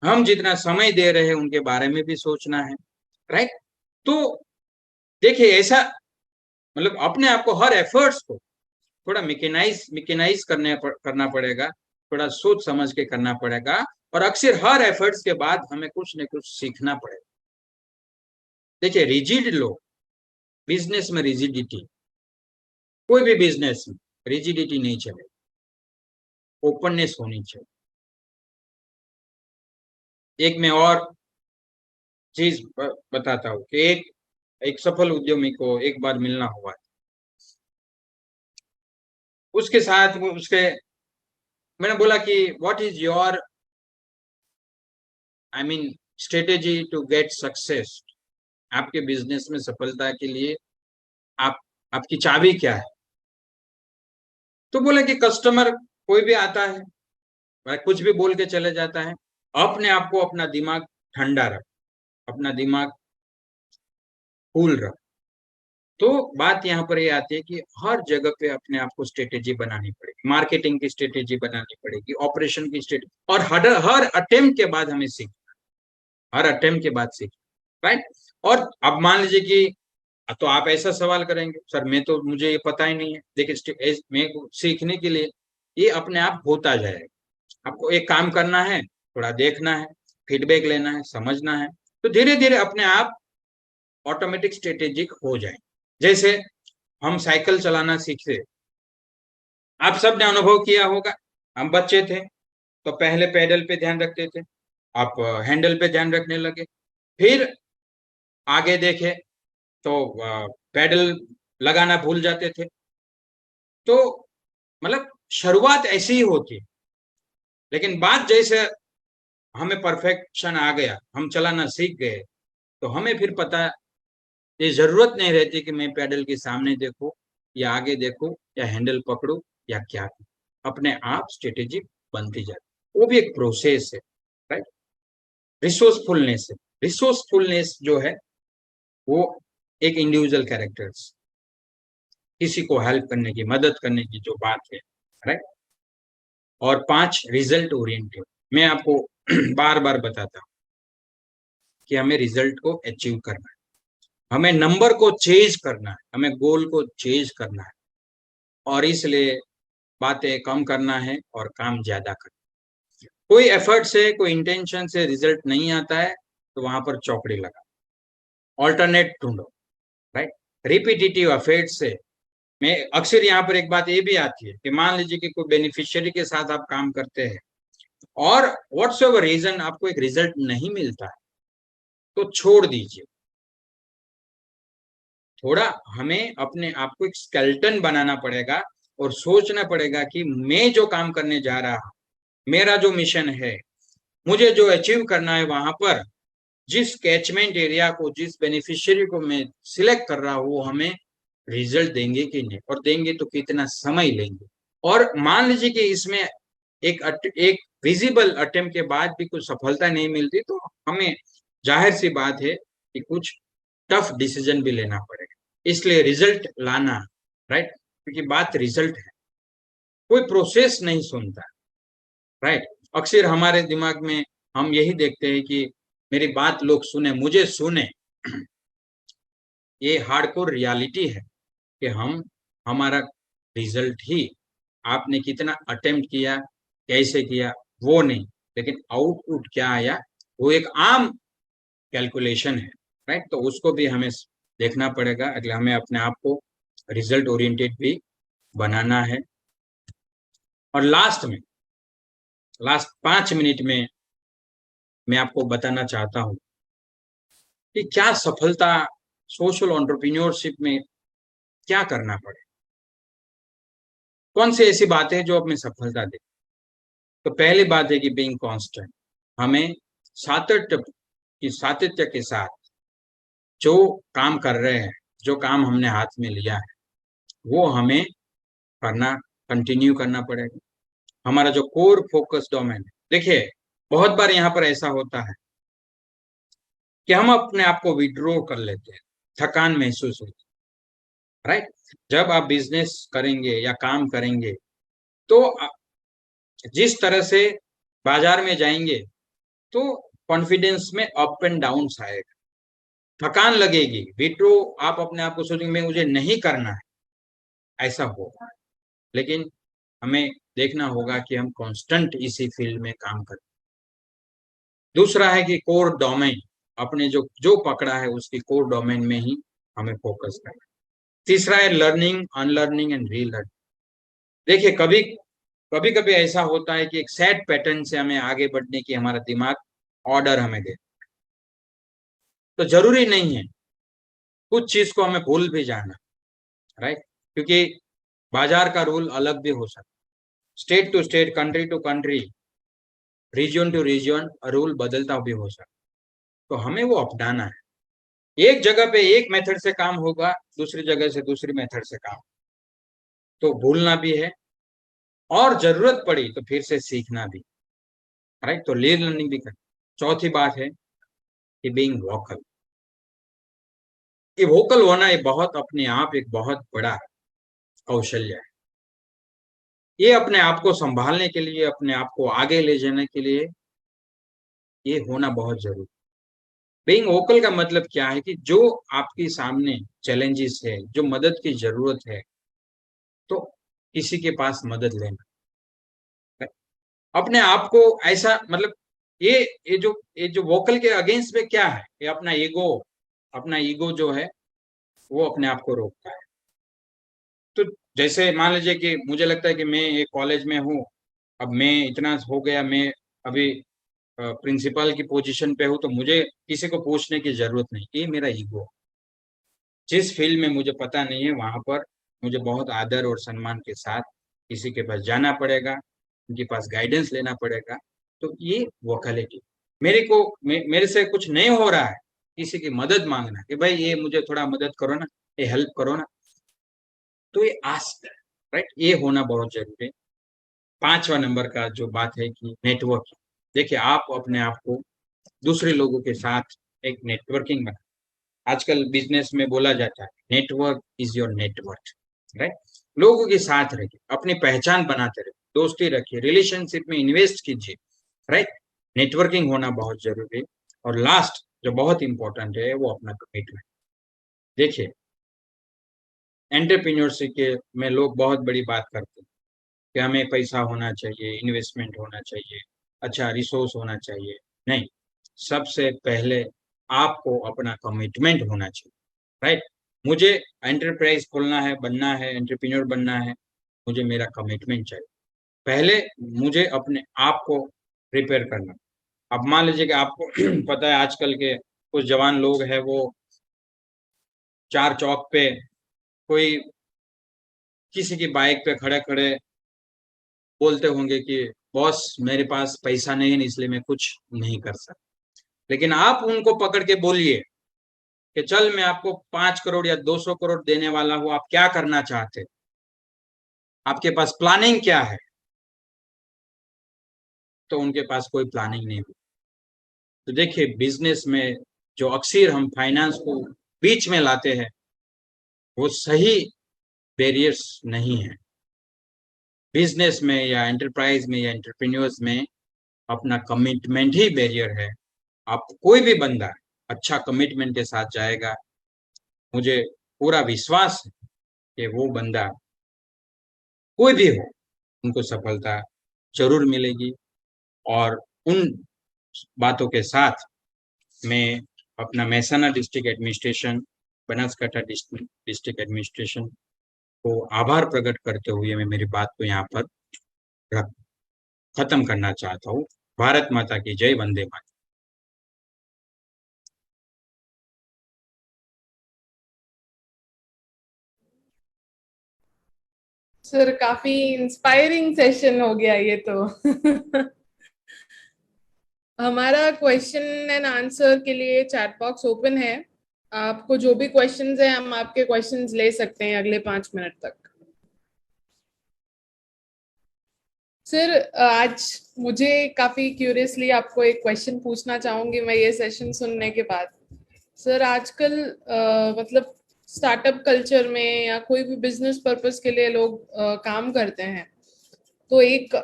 हम जितना समय दे रहे हैं उनके बारे में भी सोचना है, राइट। तो देखिए ऐसा मतलब अपने आप को, हर एफर्ट्स को थोड़ा मिकेनाइज करना पड़ेगा, थोड़ा सोच समझ के करना पड़ेगा, और अक्सर हर एफर्ट्स के बाद हमें कुछ न कुछ सीखना पड़ेगा। देखिए रिजिड लोग, बिजनेस में रिजिडिटी, कोई भी बिजनेस में रिजिडिटी नहीं चलेगी, ओपननेस होनी चाहिए। एक मैं और चीज बताता हूँ कि एक सफल उद्यमी को एक बार मिलना हुआ, उसके साथ वो उसके मैंने बोला कि what is your I mean strategy to get success, आपके बिजनेस में सफलता के लिए आप आपकी चाबी क्या है। तो बोले कि कस्टमर कोई भी आता है, वह कुछ भी बोल के चले जाता है, अपने आप को, अपना दिमाग ठंडा रख, अपना दिमाग कूल रख। तो बात यहाँ पर ये आती है कि हर जगह पे अपने आप को स्ट्रेटेजी बनानी पड़ेगी, मार्केटिंग की स्ट्रेटेजी बनानी पड़ेगी, ऑपरेशन की स्ट्रेटेजी, और हर अटेम्प्ट के बाद हमें सीख, हर अटेम्प्ट के बाद सीख, राइट। और अब मान लीजिए कि तो आप ऐसा सवाल करेंगे, सर मैं तो, मुझे ये पता ही नहीं है। देखिए मैं सीखने के लिए ये अपने आप होता जाएगा। आपको एक काम करना है, थोड़ा देखना है, फीडबैक लेना है, समझना है, तो धीरे धीरे अपने आप ऑटोमेटिक स्ट्रेटेजिक हो जाए। जैसे हम साइकिल चलाना सीखते, आप सबने अनुभव किया होगा, हम बच्चे थे तो पहले पैडल पे ध्यान रखते थे, आप हैंडल पे ध्यान रखने लगे, फिर आगे देखे तो पैडल लगाना भूल जाते थे। तो मतलब शुरुआत ऐसी ही होती है, लेकिन बात जैसे हमें परफेक्शन आ गया, हम चलाना सीख गए, तो हमें फिर पता, ये जरूरत नहीं रहती कि मैं पैडल के सामने देखूं या आगे देखूं या हैंडल पकड़ूं या क्या, अपने आप स्ट्रेटेजी बनती जाती। वो भी एक प्रोसेस है, राइट। रिसोर्सफुलनेस है, रिसोर्सफुलनेस जो है वो एक इंडिविजुअल कैरेक्टर्स, किसी को हेल्प करने की, मदद करने की जो बात है, राइट। और 5, रिजल्ट ओरिएंटेड। मैं आपको बार बार बताता हूँ कि हमें रिजल्ट को अचीव करना है, हमें नंबर को चेज करना है, हमें गोल को चेज करना है, और इसलिए बातें कम करना है और काम ज्यादा करना है। कोई एफर्ट से, कोई इंटेंशन से रिजल्ट नहीं आता है तो वहां पर चौकड़ी लगा, ऑल्टरनेट ढूंढो, राइट। रिपीटेटिव एफर्ट से, मैं अक्सर यहाँ पर एक बात ये भी आती है कि मान लीजिए कि कोई बेनिफिशियरी के साथ आप काम करते हैं और व्हाट्स एवर रीजन आपको एक रिजल्ट नहीं मिलता है, तो छोड़ दीजिए। थोड़ा हमें अपने आप को एक स्केलेटन बनाना पड़ेगा और सोचना पड़ेगा कि मैं जो काम करने जा रहा हूं, मेरा जो मिशन है, मुझे जो अचीव करना है, वहां पर जिस कैचमेंट एरिया को, जिस बेनिफिशियरी को मैं सिलेक्ट कर रहा हूं, वो हमें रिजल्ट देंगे कि नहीं, और देंगे तो कितना समय लेंगे। और मान लीजिए कि इसमें एक विजिबल अटेम्प्ट के बाद भी कुछ सफलता नहीं मिलती, तो हमें जाहिर सी बात है कि कुछ टफ डिसीजन भी लेना पड़ेगा। इसलिए रिजल्ट लाना, राइट, क्योंकि बात रिजल्ट है, कोई प्रोसेस नहीं सुनता, राइट। अक्सर हमारे दिमाग में हम यही देखते हैं कि मेरी बात लोग सुने, मुझे सुने, ये हार्डकोर रियलिटी है कि हमारा रिजल्ट ही, आपने कितना अटेम्प्ट किया, कैसे किया, वो नहीं, लेकिन आउटपुट क्या आया वो एक आम कैलकुलेशन है, राइट। तो उसको भी हमें देखना पड़ेगा, अगले हमें अपने आप को रिजल्ट ओरिएंटेड भी बनाना है। और लास्ट 5 मिनट में मैं आपको बताना चाहता हूँ कि क्या सफलता सोशल एंटरप्रेन्योरशिप में क्या करना पड़े, कौन सी ऐसी बातें जो हमें सफलता दे। तो पहली बात है कि बीइंग कांस्टेंट, हमें सातत्य के साथ जो काम कर रहे हैं, जो काम हमने हाथ में लिया है, वो हमें कंटिन्यू करना पड़ेगा। हमारा जो कोर फोकस डोमेन है, देखिए बहुत बार यहाँ पर ऐसा होता है कि हम अपने आप को विड्रॉ कर लेते हैं, थकान महसूस होती है, राइट। जब आप बिजनेस करेंगे या काम करेंगे तो जिस तरह से बाजार में जाएंगे तो कॉन्फिडेंस में अप एंड डाउन आएगा, थकान लगेगी, विड्रॉ आप अपने आप को सोचेंगे मुझे नहीं करना है, ऐसा होगा। लेकिन हमें देखना होगा कि हम कांस्टेंट इसी फील्ड में काम करें। दूसरा है कि कोर डोमेन, अपने जो जो पकड़ा है उसकी कोर डोमेन में ही हमें फोकस करना। तीसरा है लर्निंग, अनलर्निंग एंड रीलर्निंग। देखिए कभी कभी कभी ऐसा होता है कि एक सेट पैटर्न से हमें आगे बढ़ने की हमारा दिमाग ऑर्डर हमें दे, तो जरूरी नहीं है कुछ चीज को हमें भूल भी जाना, राइट। क्योंकि बाजार का रूल अलग भी हो सकता है, state to state, country to country, region to region rule बदलता भी हो सकता है। तो हमें वो अपनाना है। एक जगह पे एक मेथड से काम होगा, दूसरी जगह से दूसरी मेथड से काम, तो भूलना भी है और जरूरत पड़ी तो फिर से सीखना भी, राइट। तो लर्निंग भी करना। चौथी बात है कि बीइंग वोकल, ये वोकल होना ये बहुत अपने आप एक बहुत बड़ा कौशल्य है। ये अपने आप को संभालने के लिए, अपने आप को आगे ले जाने के लिए ये होना बहुत जरूरी। बीइंग वोकल का मतलब क्या है कि जो आपके सामने चैलेंजेस है, जो मदद की जरूरत है, तो किसी के पास मदद लेना, अपने आप को ऐसा मतलब ये जो वोकल के अगेंस्ट में क्या है, ये अपना ईगो जो है वो अपने आप को रोकता है। तो जैसे मान लीजिए कि मुझे लगता है कि मैं एक कॉलेज में हूँ, अब मैं इतना हो गया, मैं अभी प्रिंसिपल की पोजीशन पे हूँ, तो मुझे किसी को पूछने की जरूरत नहीं, ये मेरा ईगो। जिस फील्ड में मुझे पता नहीं है वहां पर मुझे बहुत आदर और सम्मान के साथ किसी के पास जाना पड़ेगा, उनके पास गाइडेंस लेना पड़ेगा। तो ये वोकलिटी, मेरे से कुछ नहीं हो रहा है, किसी की मदद मांगना कि भाई ये मुझे थोड़ा मदद करो ना, ये हेल्प करो ना, तो ये आस्क, राइट, ये होना बहुत जरूरी है। पांचवा नंबर का जो बात है कि नेटवर्किंग। देखिए आप अपने आप को दूसरे लोगों के साथ एक नेटवर्किंग बना, आजकल बिजनेस में बोला जाता है network is your network, right. लोगों के साथ रहिए, अपनी पहचान बनाते रहिए, दोस्ती रखिए, रिलेशनशिप में इन्वेस्ट कीजिए, राइट। नेटवर्किंग होना बहुत जरूरी है। और लास्ट जो बहुत इंपॉर्टेंट है वो अपना कमिटमेंट। देखिए एंटरप्रेन्योरशिप के में लोग बहुत बड़ी बात करते हैं कि हमें पैसा होना चाहिए, इन्वेस्टमेंट होना चाहिए, अच्छा रिसोर्स होना चाहिए। नहीं, सबसे पहले आपको अपना कमिटमेंट होना चाहिए, राइट। मुझे एंटरप्राइज खोलना है, बनना है, एंटरप्रेन्योर बनना है, मुझे मेरा कमिटमेंट चाहिए। पहले मुझे अपने आप को प्रिपेयर करना। अब मान लीजिए कि आपको पता है आजकल के कुछ जवान लोग हैं, वो चार चौक पे कोई किसी की बाइक पे खड़े खड़े बोलते होंगे कि बॉस मेरे पास पैसा नहीं है इसलिए मैं कुछ नहीं कर सकता। लेकिन आप उनको पकड़ के बोलिए कि चल मैं आपको 5 करोड़ या 200 करोड़ देने वाला हूं, आप क्या करना चाहते, आपके पास प्लानिंग क्या है, तो उनके पास कोई प्लानिंग नहीं हुई। तो देखिए बिजनेस में जो अक्सर हम फाइनेंस को बीच में लाते हैं वो सही बैरियर्स नहीं है। बिजनेस में या एंटरप्राइज में या एंटरप्रेन्योर्स में अपना कमिटमेंट ही बैरियर है। आप कोई भी बंदा अच्छा कमिटमेंट के साथ जाएगा, मुझे पूरा विश्वास है कि वो बंदा कोई भी हो, उनको सफलता जरूर मिलेगी। और उन बातों के साथ मैं अपना Mehsana district administration, Banaskantha district administration को आभार प्रकट करते हुए मैं मेरी बात को यहाँ पर खत्म करना चाहता हूँ। भारत माता की जय, वंदे मातरम। सर काफी इंस्पायरिंग सेशन हो गया ये तो। हमारा क्वेश्चन एंड आंसर के लिए चैट बॉक्स ओपन है। आपको जो भी क्वेश्चंस है, हम आपके क्वेश्चंस ले सकते हैं अगले 5 मिनट तक। सर आज मुझे काफी क्यूरियसली आपको एक क्वेश्चन पूछना चाहूंगी मैं ये सेशन सुनने के बाद। सर आजकल मतलब स्टार्टअप कल्चर में या कोई भी बिजनेस पर्पस के लिए लोग काम करते हैं, तो एक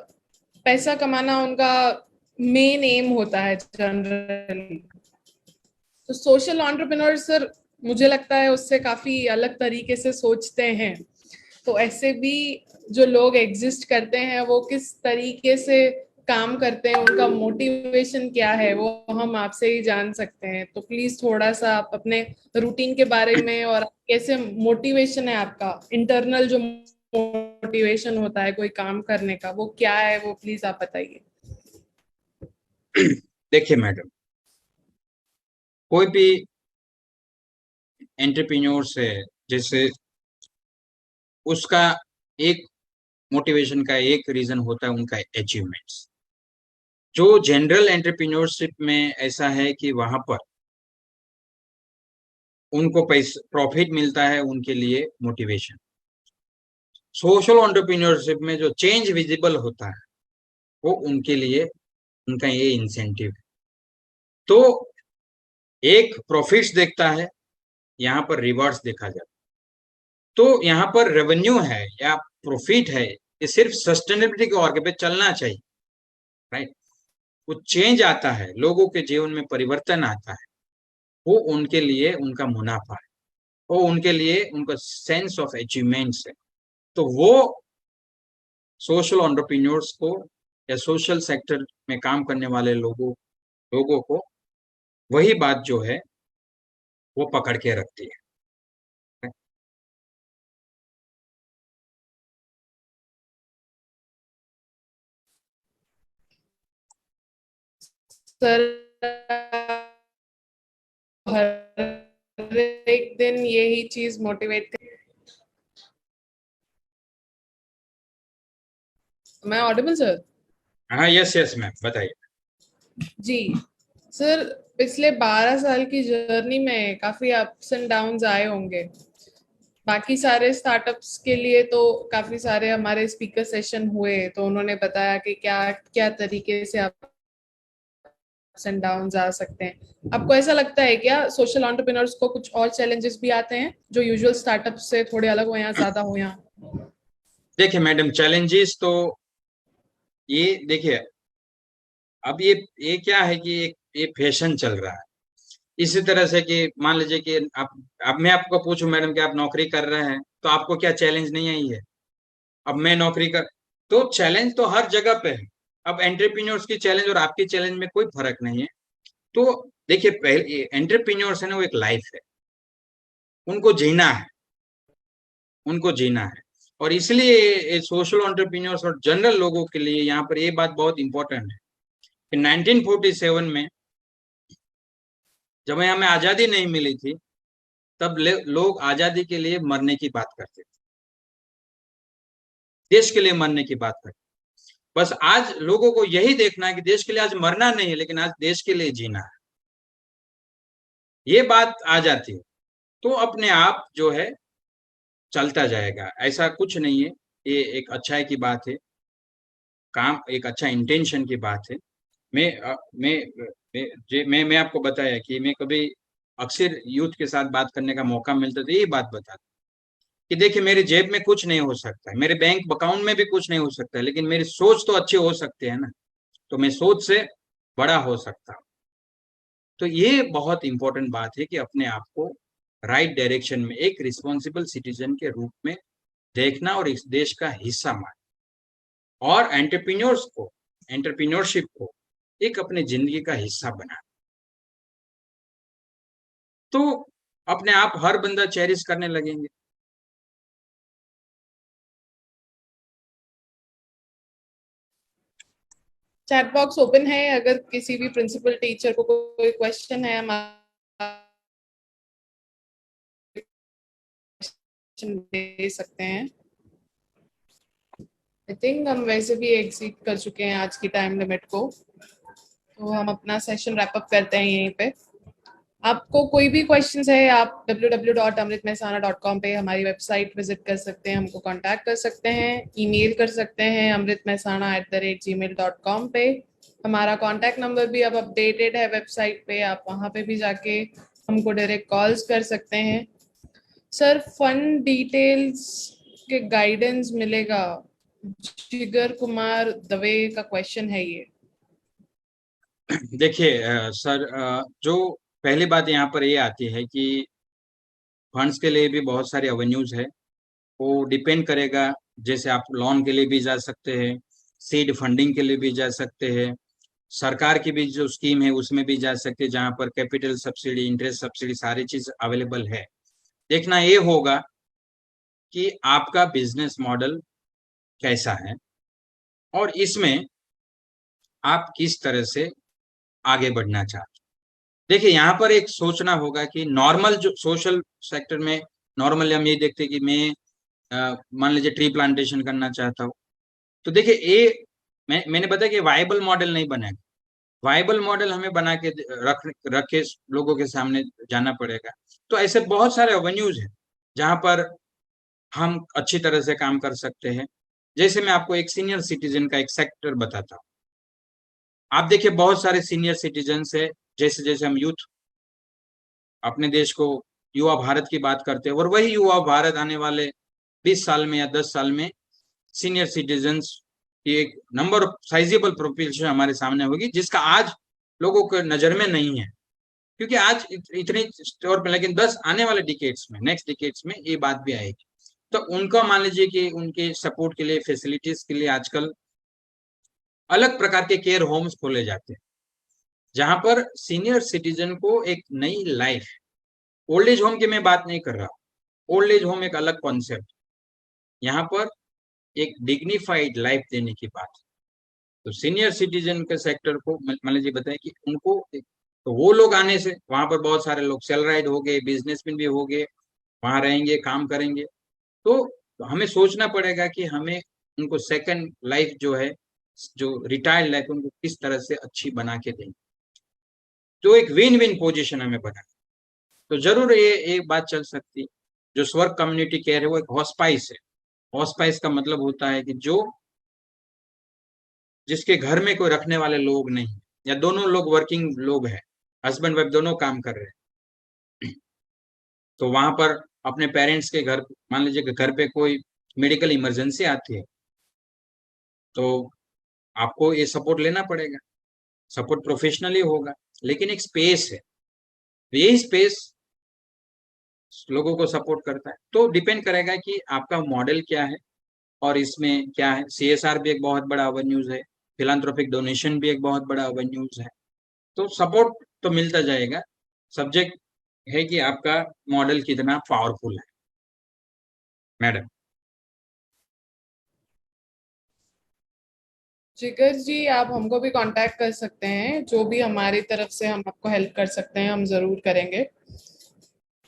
पैसा कमाना उनका मेन एम होता है जनरली। तो सोशल एंटरप्रेन्योर सर मुझे लगता है उससे काफी अलग तरीके से सोचते हैं। तो ऐसे भी जो लोग एग्जिस्ट करते हैं वो किस तरीके से काम करते हैं, उनका मोटिवेशन क्या है, वो हम आपसे ही जान सकते हैं। तो प्लीज थोड़ा सा आप अपने रूटीन के बारे में और कैसे मोटिवेशन है आपका, इंटरनल जो मोटिवेशन होता है कोई काम करने का, वो क्या है, वो प्लीज आप बताइए। देखिए मैडम, कोई भी एंटरप्रेन्योर से जैसे उसका एक मोटिवेशन का एक रीजन होता है उनका अचीवमेंट्स। जो जनरल एंटरप्रेन्योरशिप में ऐसा है कि वहां पर उनको पैसा प्रॉफिट मिलता है, उनके लिए मोटिवेशन। सोशल एंटरप्रेन्योरशिप में जो चेंज विजिबल होता है वो उनके लिए उनका ये इंसेंटिव है। तो एक प्रॉफिट्स देखता है, यहाँ पर रिवॉर्ड्स देखा जाता है। तो यहाँ पर रेवेन्यू है या प्रॉफिट है, ये सिर्फ सस्टेनेबिलिटी के आगे पे चलना चाहिए, राइट। वो चेंज आता है, लोगों के जीवन में परिवर्तन आता है, वो उनके लिए उनका मुनाफा है, वो उनके लिए उनका सेंस ऑफ अचीवमेंट्स है। तो वो सोशल एंटरप्रेन्योर्स को या सोशल सेक्टर में काम करने वाले लोगों को वही बात जो है वो पकड़ के रखती है। सर हर एक दिन यही चीज मोटिवेट कर। मैं ऑडिबल सर? हाँ, यस यस मैम, बताइए। जी सर, पिछले 12 साल की जर्नी में काफी अप्स एंड डाउन्स आए होंगे। बाकी सारे स्टार्टअप्स के लिए तो काफी सारे हमारे स्पीकर सेशन हुए, तो उन्होंने बताया कि क्या क्या तरीके से अप्स एंड डाउन्स आ सकते हैं। आपको ऐसा लगता है क्या सोशल एंटरप्रेन्योर्स को कुछ और चैलेंजेस भी आते हैं जो यूजुअल स्टार्टअप से थोड़े अलग हो या ज्यादा हो? यहाँ देखिए मैडम, चैलेंजेस तो ये देखिए, अब ये क्या है कि ये फैशन चल रहा है। इसी तरह से कि मान लीजिए कि आप, अब मैं आपको पूछूं मैडम कि आप नौकरी कर रहे हैं तो आपको क्या चैलेंज नहीं आई है? अब मैं नौकरी कर, तो चैलेंज तो हर जगह पे है। अब एंटरप्रेन्योर्स की चैलेंज और आपकी चैलेंज में कोई फर्क नहीं है। तो देखिए, पहले एंटरप्रेन्योर्स है ना, वो एक लाइफ है, उनको जीना है, उनको जीना है। और इसलिए सोशल एंटरप्रेन्योर्स और जनरल लोगों के लिए यहाँ पर ये बात बहुत इंपॉर्टेंट है कि 1947 में जब हमें आजादी नहीं मिली थी, तब लोग आजादी के लिए मरने की बात करते थे, देश के लिए मरने की बात करते। बस आज लोगों को यही देखना है कि देश के लिए आज मरना नहीं है, लेकिन आज देश के लिए जीना है। ये बात आ जाती है तो अपने आप जो है चलता जाएगा, ऐसा कुछ नहीं है। ये एक अच्छाई की बात है, काम एक अच्छा इंटेंशन की बात है। मैं मैं आपको बताया कि मैं कभी अक्सर यूथ के साथ बात करने का मौका मिलता तो यही बात बताता कि देखिए, मेरी जेब में कुछ नहीं हो सकता है, मेरे बैंक अकाउंट में भी कुछ नहीं हो सकता है, लेकिन मेरी सोच तो अच्छी हो सकती है ना। तो मैं सोच से बड़ा हो सकता हूँ। तो ये बहुत इंपॉर्टेंट बात है कि अपने आप को राइट डायरेक्शन में एक रिस्पॉन्सिबल सिटीजन के रूप में देखना और इस देश का हिस्सा मानना और एंटरप्रेन्योरशिप को एक अपने जिंदगी का हिस्सा बनाना, तो अपने आप हर बंदा चेरिश करने लगेंगे। चैट बॉक्स ओपन है, अगर किसी भी प्रिंसिपल टीचर को कोई क्वेश्चन है, हम दे सकते हैं। आई थिंक हम वैसे भी एग्जिट कर चुके हैं आज की टाइम लिमिट को, तो हम अपना सेशन रैप अप करते हैं यहीं पे। आपको कोई भी क्वेश्चंस है, आप www.amritmehsana.com पे हमारी वेबसाइट विजिट कर सकते हैं, हमको कांटेक्ट कर सकते हैं, ईमेल कर सकते हैं amritmehsana@gmail.com पे। हमारा कांटेक्ट नंबर भी अब अपडेटेड है वेबसाइट पे, आप वहाँ पे भी जाके हमको डायरेक्ट कॉल्स कर सकते हैं। सर, फंड डिटेल्स के गाइडेंस मिलेगा? जिगर कुमार दवे का क्वेश्चन है ये। देखिए सर, जो पहली बात यहाँ पर ये आती है कि फंड्स के लिए भी बहुत सारे एवेन्यूज है, वो डिपेंड करेगा। जैसे आप लोन के लिए भी जा सकते हैं, सीड फंडिंग के लिए भी जा सकते हैं, सरकार की भी जो स्कीम है उसमें भी जा सकते हैं, जहाँ पर कैपिटल सब्सिडी, इंटरेस्ट सब्सिडी सारी चीज अवेलेबल है। देखना ये होगा कि आपका बिजनेस मॉडल कैसा है और इसमें आप किस तरह से आगे बढ़ना चाहते हैं। देखिए यहाँ पर एक सोचना होगा कि नॉर्मल जो सोशल सेक्टर में नॉर्मली हम ये देखते हैं कि मैं मान लीजिए ट्री प्लांटेशन करना चाहता हूँ, तो देखिए ये मैंने बताया कि वायबल मॉडल नहीं बनेगा। वायबल मॉडल हमें बना के रख के लोगों के सामने जाना पड़ेगा। तो ऐसे बहुत सारे एवेन्यूज हैं जहां पर हम अच्छी तरह से काम कर सकते हैं। जैसे मैं आपको एक सीनियर सिटीजन का एक सेक्टर बताता हूँ। आप देखिए बहुत सारे सीनियर सिटीजन है, जैसे जैसे हम यूथ अपने देश को युवा भारत की बात करते हैं, और वही युवा भारत आने वाले 20 साल में या 10 साल में सीनियर सिटीजन्स की एक नंबर ऑफ साइजेबल पॉपुलेशन हमारे सामने होगी, जिसका आज लोगों के नजर में नहीं है, क्योंकि आज इतने स्टोर पे, लेकिन 10 आने वाले डिकेड्स में, नेक्स्ट डिकेड्स में ये बात भी आएगी। तो उनका मान लीजिए कि उनके सपोर्ट के लिए, फैसिलिटीज के लिए आजकल अलग प्रकार के केयर होम्स खोले जाते हैं, जहां पर सीनियर सिटीजन को एक नई लाइफ, ओल्ड एज होम की मैं बात नहीं कर रहा, ओल्ड एज होम एक अलग कॉन्सेप्ट, यहाँ पर एक डिग्निफाइड लाइफ देने की बात। तो सीनियर सिटीजन के सेक्टर को मान लीजिए बताएं कि उनको, तो वो लोग आने से वहां पर बहुत सारे लोग सैलराइड हो गए, बिजनेसमैन भी हो गए, वहां रहेंगे, काम करेंगे। तो हमें सोचना पड़ेगा कि हमें उनको सेकंड लाइफ जो है, जो रिटायर्ड लाइफ, उनको किस तरह से अच्छी बना के देंगे, तो एक विन विन पोजीशन हमें बना। तो जरूर ये एक बात चल सकती। जो स्वर्ग कम्युनिटी केयर है वो एक हॉस्पाइस है। हॉस्पाइस का मतलब होता है कि जो जिसके घर में कोई रखने वाले लोग नहीं, या दोनों लोग वर्किंग लोग हैं, हस्बैंड वाइफ दोनों काम कर रहे हैं, तो वहां पर अपने पेरेंट्स के घर, मान लीजिए कि घर पे कोई मेडिकल इमरजेंसी आती है, तो आपको ये सपोर्ट लेना पड़ेगा। सपोर्ट प्रोफेशनली होगा, लेकिन एक स्पेस है, यही स्पेस लोगों को सपोर्ट करता है। तो डिपेंड करेगा कि आपका मॉडल क्या है और इसमें क्या है। CSR भी एक बहुत बड़ा अवेन्यूज है, फिलांथ्रोपिक डोनेशन भी एक बहुत बड़ा अवेन्यूज है। तो सपोर्ट तो मिलता जाएगा, सब्जेक्ट है कि आपका मॉडल कितना पावरफुल है। मैडम जिगर जी, आप हमको भी कांटेक्ट कर सकते हैं, जो भी हमारी तरफ से हम आपको हेल्प कर सकते हैं हम जरूर करेंगे।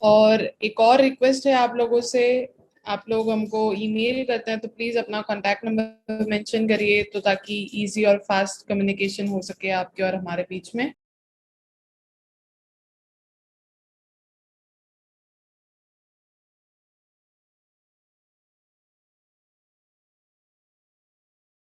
और एक और रिक्वेस्ट है आप लोगों से, आप लोग हमको ईमेल करते हैं तो प्लीज अपना कांटेक्ट नंबर मेंशन करिए, तो ताकि इजी और फास्ट कम्युनिकेशन हो सके आपके और हमारे बीच में।